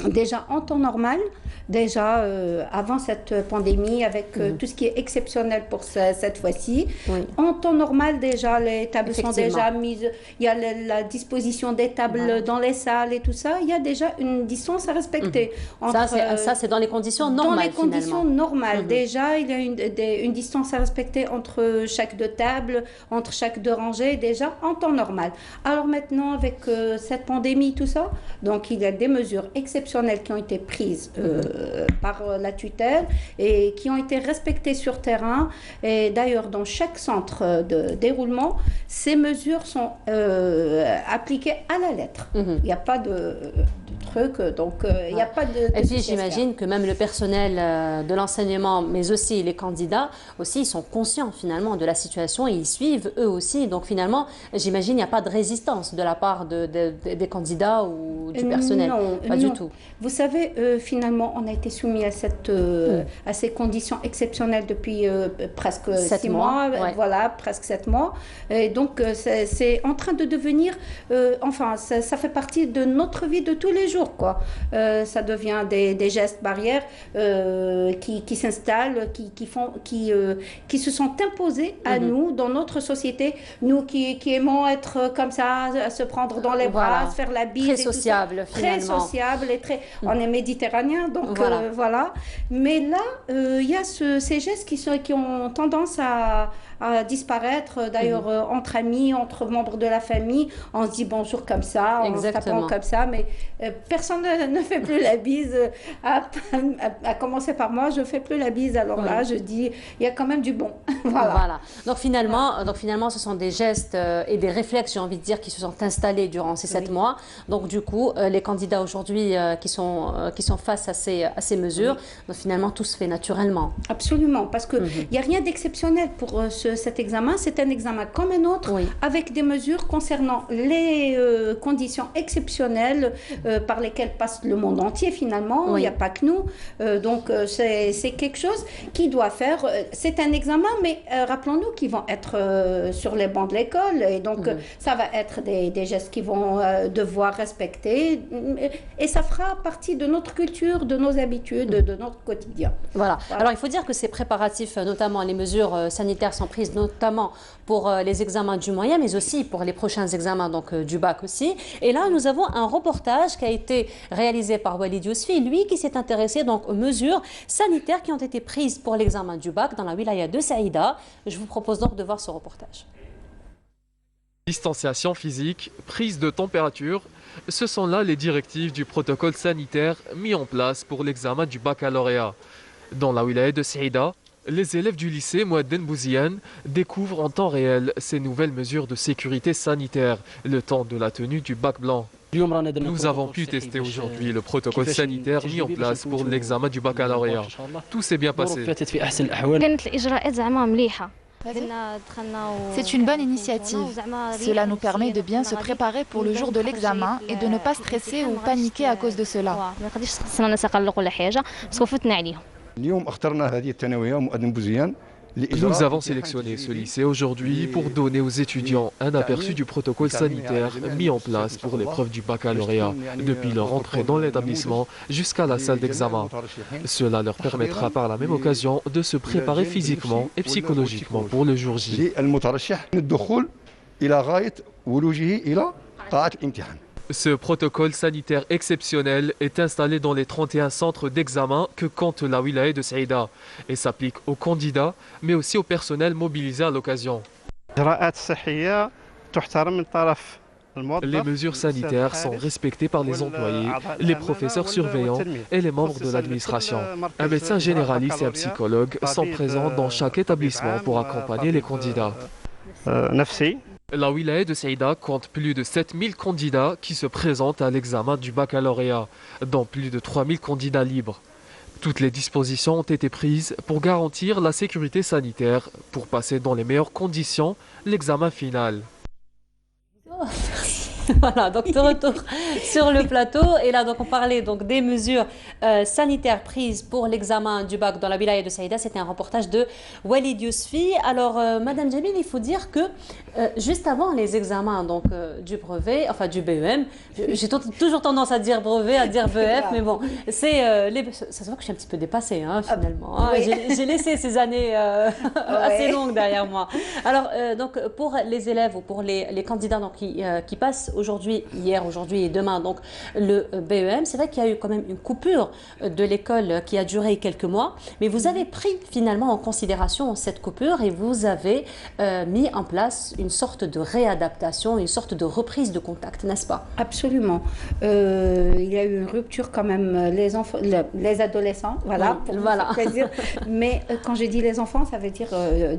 Déjà en temps normal, déjà avant cette pandémie, avec tout ce qui est exceptionnel pour cette fois-ci, en temps normal déjà les tables sont déjà mises, il y a la disposition des tables dans les salles et tout ça, il y a déjà une distance à respecter. Ça c'est dans les conditions normales. Dans les conditions normales, déjà il y a une distance à respecter entre chaque deux tables, entre chaque deux rangées, déjà en temps normal. Alors maintenant avec cette pandémie, tout ça, donc il y a des mesures exceptionnelles qui ont été prises par la tutelle et qui ont été respectées sur terrain. Et d'ailleurs, dans chaque centre de déroulement, ces mesures sont appliquées à la lettre. Il n'y a pas de truc, donc il n'y a pas de... Et puis j'imagine que même le personnel de l'enseignement, mais aussi les candidats, aussi, ils sont conscients finalement de la situation et ils suivent eux aussi. Donc finalement, j'imagine qu'il n'y a pas de résistance de la part des candidats ou du personnel. Non, pas du tout. Vous savez, finalement, on a été soumis à ces conditions exceptionnelles depuis presque 6 mois. Voilà, presque 7 mois. Et donc, c'est en train de devenir... ça fait partie de notre vie de tous les jours, quoi. Ça devient des gestes barrières qui s'installent, qui se sont imposés à nous, dans notre société. Nous qui aimons être comme ça, à se prendre dans les bras, se faire la bise. Très sociable, finalement. Très sociable et très... On est méditerranéen, donc voilà. Mais là, il y a ces gestes qui ont tendance à disparaître. D'ailleurs, entre amis, entre membres de la famille, on se dit bonjour comme ça, on se tape comme ça, mais personne ne fait plus la bise. À commencer par moi, je ne fais plus la bise. Alors là, je dis, il y a quand même du bon. Voilà. Donc finalement, ce sont des gestes et des réflexes, j'ai envie de dire, qui se sont installés durant ces 7 mois. Donc du coup, les candidats aujourd'hui qui sont face à ces mesures, donc finalement, tout se fait naturellement. Absolument, parce qu'il n'y a rien d'exceptionnel pour cet examen. C'est un examen comme un autre, avec des mesures concernant les conditions exceptionnelles par lesquelles passe le monde entier finalement. Il n'y a pas que nous. Donc c'est quelque chose qui doit faire... C'est un examen, mais rappelons-nous qu'ils vont être sur les bancs de l'école. Et donc ça va être des gestes qu'ils vont devoir respecter. Et ça fera partie de notre culture, de nos habitudes, de notre quotidien. Voilà. Alors il faut dire que ces préparatifs, notamment les mesures sanitaires, sont prises notamment pour les examens du moyen, mais aussi pour les prochains examens donc, du bac aussi. Et là, nous avons un reportage qui a été réalisé par Walid Yousfi, lui qui s'est intéressé donc, aux mesures sanitaires qui ont été prises pour l'examen du bac dans la wilaya de Saïda. Je vous propose donc de voir ce reportage. Distanciation physique, prise de température, ce sont là les directives du protocole sanitaire mis en place pour l'examen du baccalauréat. Dans la wilaya de Saïda, les élèves du lycée Mouaddin Bouziane découvrent en temps réel ces nouvelles mesures de sécurité sanitaire, le temps de la tenue du bac blanc. Nous avons pu tester aujourd'hui le protocole sanitaire mis en place pour l'examen du baccalauréat. Tout s'est bien passé. C'est une bonne initiative. Cela nous permet de bien se préparer pour le jour de l'examen et de ne pas stresser ou paniquer à cause de cela. Nous avons sélectionné ce lycée aujourd'hui pour donner aux étudiants un aperçu du protocole sanitaire mis en place pour l'épreuve du baccalauréat, depuis leur entrée dans l'établissement jusqu'à la salle d'examen. Cela leur permettra par la même occasion de se préparer physiquement et psychologiquement pour le jour J. Ce protocole sanitaire exceptionnel est installé dans les 31 centres d'examen que compte la wilaya de Saïda et s'applique aux candidats, mais aussi au personnel mobilisé à l'occasion. Les mesures sanitaires sont respectées par les employés, les professeurs surveillants et les membres de l'administration. Un médecin généraliste et un psychologue sont présents dans chaque établissement pour accompagner les candidats. La wilaya de Saïda compte plus de 7000 candidats qui se présentent à l'examen du baccalauréat, dont plus de 3000 candidats libres. Toutes les dispositions ont été prises pour garantir la sécurité sanitaire, pour passer dans les meilleures conditions l'examen final. Voilà, donc de retour sur le plateau. Et là, donc, on parlait donc, des mesures sanitaires prises pour l'examen du bac dans la wilaya de Saïda. C'était un reportage de Walid Yousfi. Alors, Madame Jamil, il faut dire que juste avant les examens donc, du brevet, enfin du BEM, j'ai toujours tendance à dire brevet, à dire BEF, mais bon, c'est ça se voit que je suis un petit peu dépassée, hein, finalement. Hein. Oui. J'ai laissé ces années assez longues derrière moi. Alors, donc, pour les élèves ou pour les candidats donc, qui passent aujourd'hui et demain, donc le BEM, c'est vrai qu'il y a eu quand même une coupure de l'école qui a duré quelques mois, mais vous avez pris finalement en considération cette coupure et vous avez mis en place une sorte de réadaptation, une sorte de reprise de contact, n'est-ce pas? Absolument. Il y a eu une rupture quand même, les enfants, les adolescents, voilà, oui, pour voilà. vous faire plaisir. Mais quand je dis les enfants, ça veut dire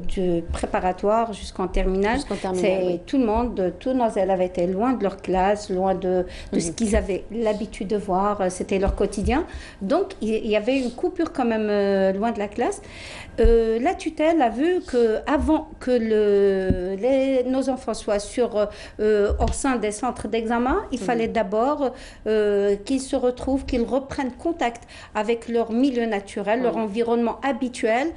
du préparatoire jusqu'en terminale. C'est oui. tout le monde, tous nos élèves étaient loin de leur classe, loin de ce qu'ils avaient l'habitude de voir, c'était leur quotidien. Donc, il y avait une coupure quand même loin de la classe. La tutelle a vu qu'avant que nos enfants soient au sein des centres d'examen, il fallait d'abord qu'ils se retrouvent, qu'ils reprennent contact avec leur milieu naturel, leur environnement habituel,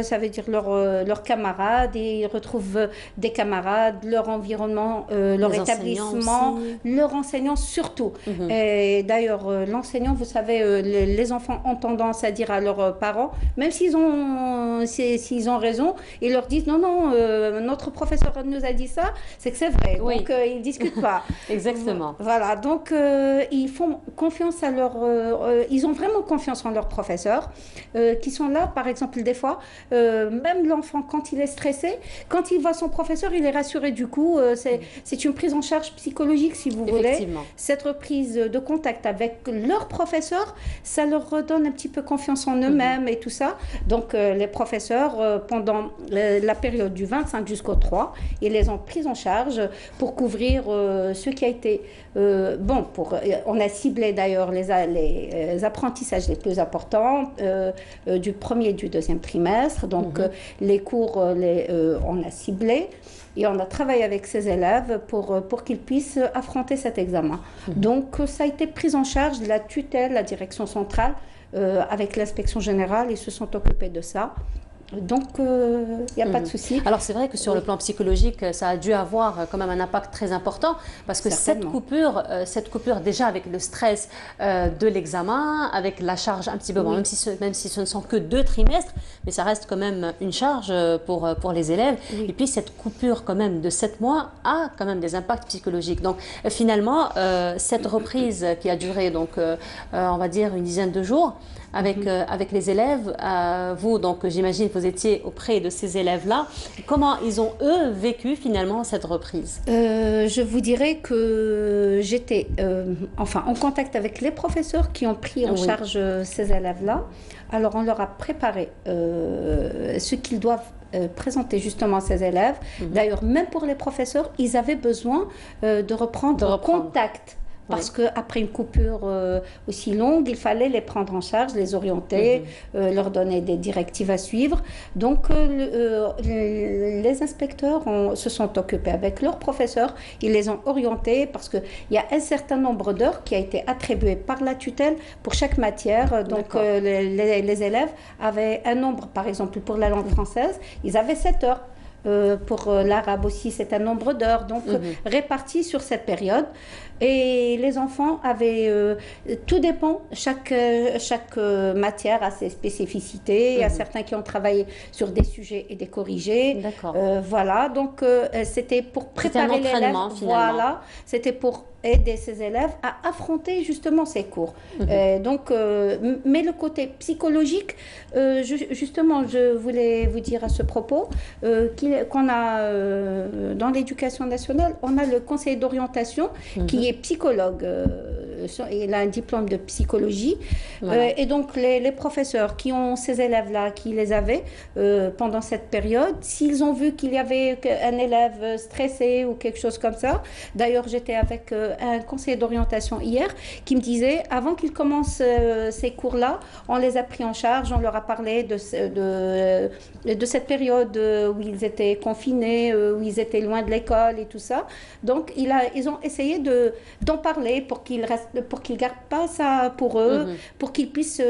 ça veut dire leurs camarades, et ils retrouvent des camarades, leur environnement, leur établissement, leurs enseignants surtout. Et d'ailleurs, l'enseignant, vous savez, les enfants ont tendance à dire à leurs parents, même s'ils ont raison, ils leur disent non, notre professeur nous a dit ça, c'est que c'est vrai. Oui. Donc, ils ne discutent pas. Exactement. Voilà, donc ils font confiance à ils ont vraiment confiance en leurs professeurs qui sont là, par exemple, des fois, même l'enfant, quand il est stressé, quand il voit son professeur, il est rassuré du coup. C'est une prise en charge psychologique, si vous voulez. Cette reprise de contact avec leur professeur, ça leur redonne un petit peu confiance en eux-mêmes et tout ça. Donc, les professeurs, pendant la période du 25 jusqu'au 3, ils les ont pris en charge pour couvrir ce qui a été... on a ciblé d'ailleurs les apprentissages les plus importants du premier et du deuxième trimestre. Donc, les cours, on a ciblé. Et on a travaillé avec ces élèves pour qu'ils puissent affronter cet examen. Donc, ça a été pris en charge de la tutelle, la direction centrale, avec l'inspection générale, ils se sont occupés de ça. Donc, il n'y a pas de souci. Alors, c'est vrai que sur le plan psychologique, ça a dû avoir quand même un impact très important parce que cette coupure, déjà avec le stress de l'examen, avec la charge un petit peu, même si ce ne sont que 2 trimestres, mais ça reste quand même une charge pour les élèves. Et puis cette coupure quand même de 7 mois a quand même des impacts psychologiques. Donc finalement, cette reprise qui a duré, donc, on va dire, une dizaine de jours, avec les élèves, vous, donc j'imagine que vous étiez auprès de ces élèves-là. Comment ils ont, eux, vécu finalement cette reprise? Je vous dirais que j'étais en contact avec les professeurs qui ont pris en charge ces élèves-là. Alors on leur a préparé ce qu'ils doivent présenter justement ces élèves. D'ailleurs, même pour les professeurs, ils avaient besoin de reprendre contact. Parce qu'après une coupure aussi longue, il fallait les prendre en charge, les orienter, leur donner des directives à suivre. Donc, les inspecteurs se sont occupés avec leurs professeurs. Ils les ont orientés parce qu'il y a un certain nombre d'heures qui a été attribué par la tutelle pour chaque matière. Donc, les élèves avaient un nombre, par exemple, pour la langue française, ils avaient 7 heures. Pour l'arabe aussi, c'est un nombre d'heures, donc répartis sur cette période. Et les enfants avaient, tout dépend, chaque matière a ses spécificités. Il y a certains qui ont travaillé sur des sujets et des corrigés. Voilà, donc c'était pour préparer l'élève. Voilà, c'était pour aider ces élèves à affronter justement ces cours. Donc, mais le côté psychologique, justement, je voulais vous dire à ce propos qu'on a dans l'éducation nationale, on a le conseil d'orientation qui est psychologue. Il a un diplôme de psychologie. Et donc, les professeurs qui ont ces élèves-là, qui les avaient pendant cette période, s'ils ont vu qu'il y avait un élève stressé ou quelque chose comme ça, d'ailleurs, j'étais avec un conseiller d'orientation hier qui me disait, avant qu'ils commencent ces cours-là, on les a pris en charge, on leur a parlé de cette période où ils étaient confinés, où ils étaient loin de l'école et tout ça. Donc, ils ont essayé d'en parler pour qu'ils gardent pas ça pour eux, pour qu'ils puissent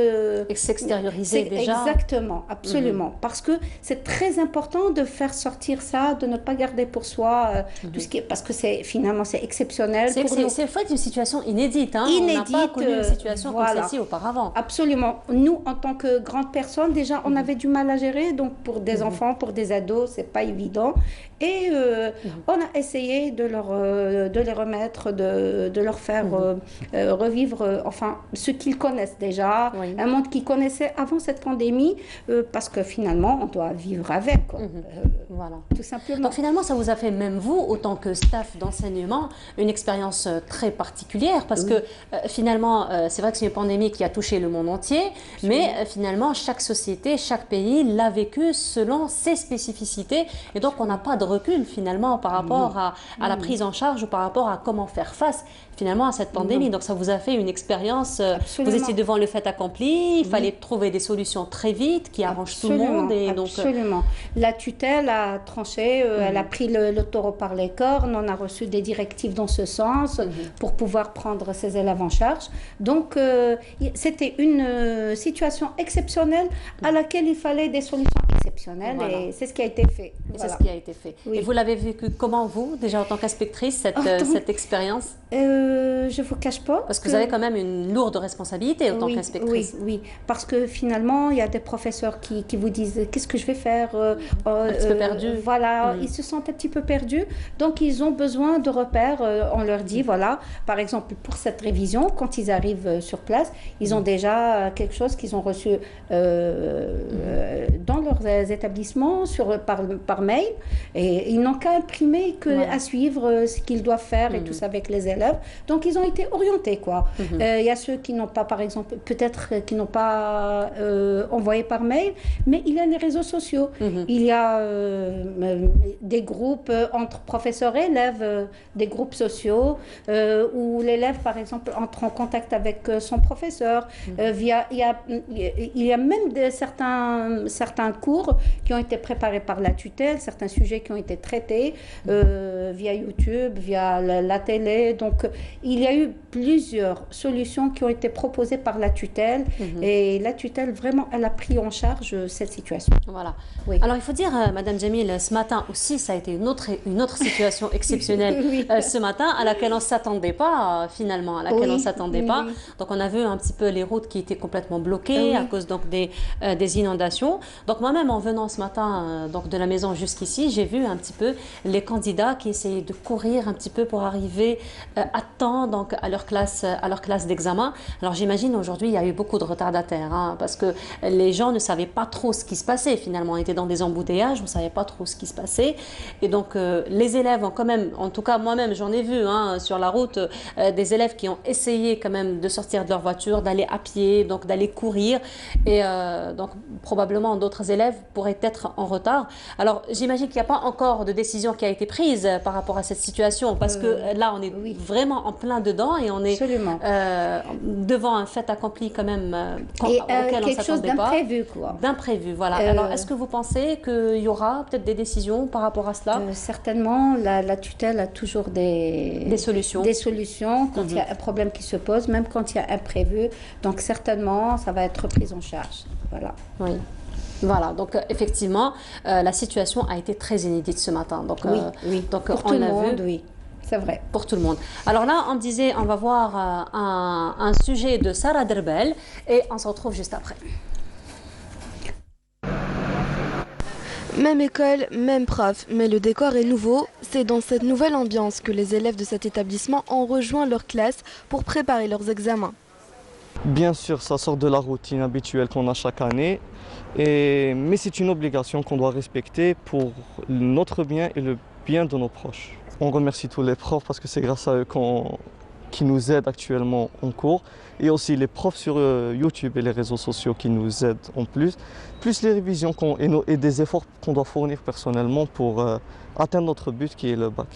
s'extérioriser déjà. Exactement, absolument. Parce que c'est très important de faire sortir ça, de ne pas garder pour soi tout ce qui est, parce que finalement c'est exceptionnel. C'est en fait une situation inédite. Inédite. On n'a pas connu une situation comme celle-ci auparavant. Absolument. Nous, en tant que grandes personnes, déjà, on avait du mal à gérer. Donc, pour des enfants, pour des ados, c'est pas évident. Et on a essayé de les remettre, de leur faire revivre, enfin, ce qu'ils connaissent déjà, un monde qu'ils connaissaient avant cette pandémie, parce que finalement, on doit vivre avec. Voilà. Tout simplement. Donc, finalement, ça vous a fait, même vous, autant que staff d'enseignement, une expérience très particulière, parce que finalement, c'est vrai que c'est une pandémie qui a touché le monde entier, mais finalement, chaque société, chaque pays l'a vécu selon ses spécificités, et donc on n'a pas de recul finalement par rapport à la prise en charge ou par rapport à comment faire face finalement à cette pandémie. Donc ça vous a fait une expérience, vous étiez devant le fait accompli, il fallait trouver des solutions très vite qui arrangent tout le monde. Et donc, absolument. La tutelle a tranché, elle a pris le taureau par les cornes, on a reçu des directives dans ce sens pour pouvoir prendre ces élèves en charge. Donc c'était une situation exceptionnelle à laquelle il fallait des solutions exceptionnelles et c'est ce qui a été fait. C'est ce qui a été fait. Et vous l'avez vécu comment vous, déjà en tant qu'inspectrice, cette expérience? Je ne vous cache pas. Parce que vous avez quand même une lourde responsabilité en tant qu'inspectrice. Oui, parce que finalement, il y a des professeurs qui vous disent qu'est-ce que je vais faire un petit peu perdu. Voilà, ils se sentent un petit peu perdus. Donc, ils ont besoin de repères. On leur dit, voilà, par exemple, pour cette révision, quand ils arrivent sur place, ils ont déjà quelque chose qu'ils ont reçu dans leurs établissements par mail. Et ils n'ont qu'à imprimer, qu'à suivre ce qu'ils doivent faire et tout ça avec les élèves. Donc, ils ont été orientés, quoi. Il y a ceux qui n'ont pas, par exemple, peut-être qui n'ont pas envoyé par mail, mais il y a les réseaux sociaux. Il y a des groupes entre professeurs et élèves, des groupes sociaux, où l'élève, par exemple, entre en contact avec son professeur. Il y a même certains cours qui ont été préparés par la tutelle, certains sujets qui ont été traités. via YouTube, via la télé. Donc, il y a eu plusieurs solutions qui ont été proposées par la tutelle. Et la tutelle, vraiment, elle a pris en charge cette situation. Voilà. Oui. Alors, il faut dire, Madame Jamil, ce matin aussi, ça a été une autre situation exceptionnelle ce matin, à laquelle on ne s'attendait pas, finalement, à laquelle on ne s'attendait pas. Donc, on a vu un petit peu les routes qui étaient complètement bloquées à cause donc, des inondations. Donc, moi-même, en venant ce matin donc, de la maison jusqu'ici, j'ai vu un petit peu les candidats qui essayaient de courir un petit peu pour arriver à temps donc, à leur classe d'examen. Alors, j'imagine, aujourd'hui, il y a eu beaucoup de retardataires, hein, parce que les gens ne savaient pas trop ce qui se passait, finalement. On était dans des embouteillages, on ne savait pas trop ce qui se passait. Et donc, les élèves ont quand même, en tout cas, moi-même, j'en ai vu hein, sur la route, des élèves qui ont essayé quand même de sortir de leur voiture, d'aller à pied, donc d'aller courir. Et donc, probablement, d'autres élèves pourraient être en retard. Alors, j'imagine qu'il n'y a pas encore de décision qui a été prise par rapport à cette situation, parce que là, on est vraiment en plein dedans et on est devant un fait accompli quand même auquel on ne s'attendait pas. D'imprévu, quoi. D'imprévu, voilà. Alors, est-ce que vous pensez qu'il y aura peut-être des décisions par rapport à cela? Certainement, la tutelle a toujours des solutions. Des solutions quand il y a un problème qui se pose, même quand il y a imprévu. Donc, certainement, ça va être pris en charge. Voilà. Oui. Voilà, donc effectivement, la situation a été très inédite ce matin. Donc, donc pour tout le monde, oui. C'est vrai. Pour tout le monde. Alors là, on me disait, on va voir un sujet de Sarah Derbel et on se retrouve juste après. Même école, même prof, mais le décor est nouveau. C'est dans cette nouvelle ambiance que les élèves de cet établissement ont rejoint leur classe pour préparer leurs examens. Bien sûr, ça sort de la routine habituelle qu'on a chaque année, mais c'est une obligation qu'on doit respecter pour notre bien et le bien de nos proches. On remercie tous les profs parce que c'est grâce à eux qui nous aident actuellement en cours, et aussi les profs sur YouTube et les réseaux sociaux qui nous aident en plus les révisions et des efforts qu'on doit fournir personnellement pour atteindre notre but qui est le bac.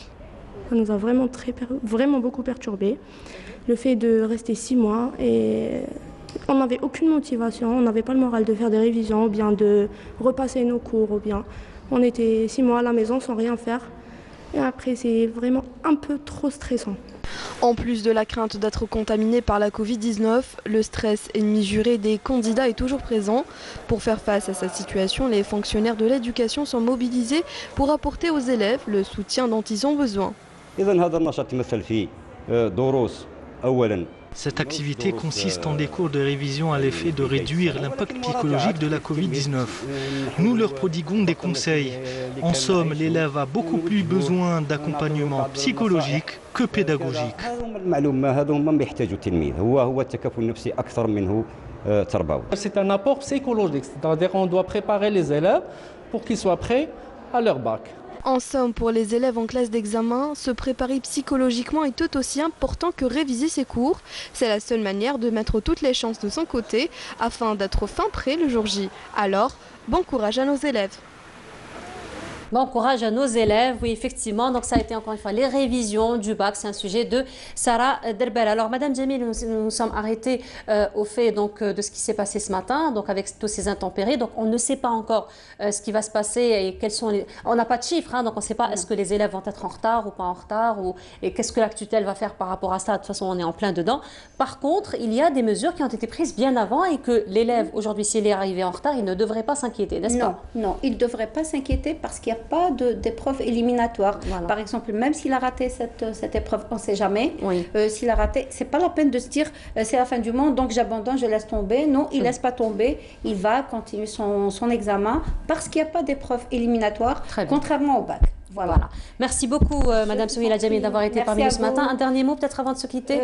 Ça nous a vraiment beaucoup perturbé, le fait de rester 6 mois, et on n'avait aucune motivation, on n'avait pas le moral de faire des révisions ou bien de repasser nos cours, ou bien on était 6 mois à la maison sans rien faire, et après c'est vraiment un peu trop stressant. En plus de la crainte d'être contaminé par la Covid-19, le stress ennemi juré des candidats est toujours présent. Pour faire face à cette situation, les fonctionnaires de l'éducation sont mobilisés pour apporter aux élèves le soutien dont ils ont besoin. Cette activité consiste en des cours de révision à l'effet de réduire l'impact psychologique de la Covid-19. Nous leur prodiguons des conseils. En somme, l'élève a beaucoup plus besoin d'accompagnement psychologique que pédagogique. C'est un apport psychologique, c'est-à-dire qu'on doit préparer les élèves pour qu'ils soient prêts à leur bac. En somme, pour les élèves en classe d'examen, se préparer psychologiquement est tout aussi important que réviser ses cours. C'est la seule manière de mettre toutes les chances de son côté afin d'être fin prêt le jour J. Alors, bon courage à nos élèves. Bon courage à nos élèves, oui effectivement, donc ça a été encore une fois les révisions du bac, c'est un sujet de Sarah Derbel. Alors Madame Jamil, nous sommes arrêtés au fait donc, de ce qui s'est passé ce matin, donc avec tous ces intempéries, donc on ne sait pas encore ce qui va se passer et quels sont les... On n'a pas de chiffres, hein, donc on ne sait pas est-ce que les élèves vont être en retard ou pas en retard, et qu'est-ce que la tutelle va faire par rapport à ça, de toute façon on est en plein dedans. Par contre, il y a des mesures qui ont été prises bien avant et que l'élève aujourd'hui, s'il est arrivé en retard, il ne devrait pas s'inquiéter, n'est-ce pas? Non, il ne devrait pas s'inquiéter parce qu'il n'y a pas d'épreuve éliminatoire. Voilà. Par exemple, même s'il a raté cette épreuve, on ne sait jamais. Oui. S'il a raté, c'est pas la peine de se dire c'est la fin du monde, donc j'abandonne, je laisse tomber. Non, il ne laisse pas tomber. Il va continuer son examen parce qu'il n'y a pas d'épreuve éliminatoire, contrairement au bac. Voilà. Merci beaucoup, Madame Souheila Jamil, d'avoir été parmi nous ce matin. Un dernier mot, peut-être avant de se quitter.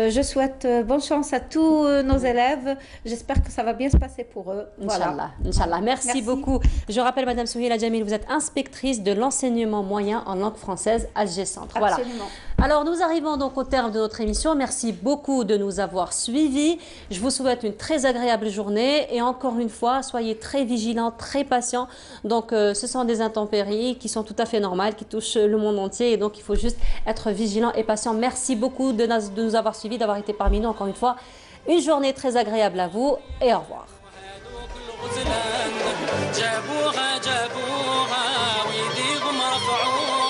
Je souhaite bonne chance à tous nos élèves. J'espère que ça va bien se passer pour eux. Inch'Allah. Inch'Allah. Merci beaucoup. Je rappelle, Madame Souheila Jamil, vous êtes inspectrice de l'enseignement moyen en langue française à SG Centre. Voilà. Absolument. Alors, nous arrivons donc au terme de notre émission. Merci beaucoup de nous avoir suivis. Je vous souhaite une très agréable journée et encore une fois, soyez très vigilants, très patients. Donc, ce sont des intempéries qui sont tout à fait normales, qui touchent le monde entier et donc il faut juste être vigilant et patient. Merci beaucoup de nous avoir suivis, d'avoir été parmi nous encore une fois. Une journée très agréable à vous et au revoir. جابوها ويديهم رفعوها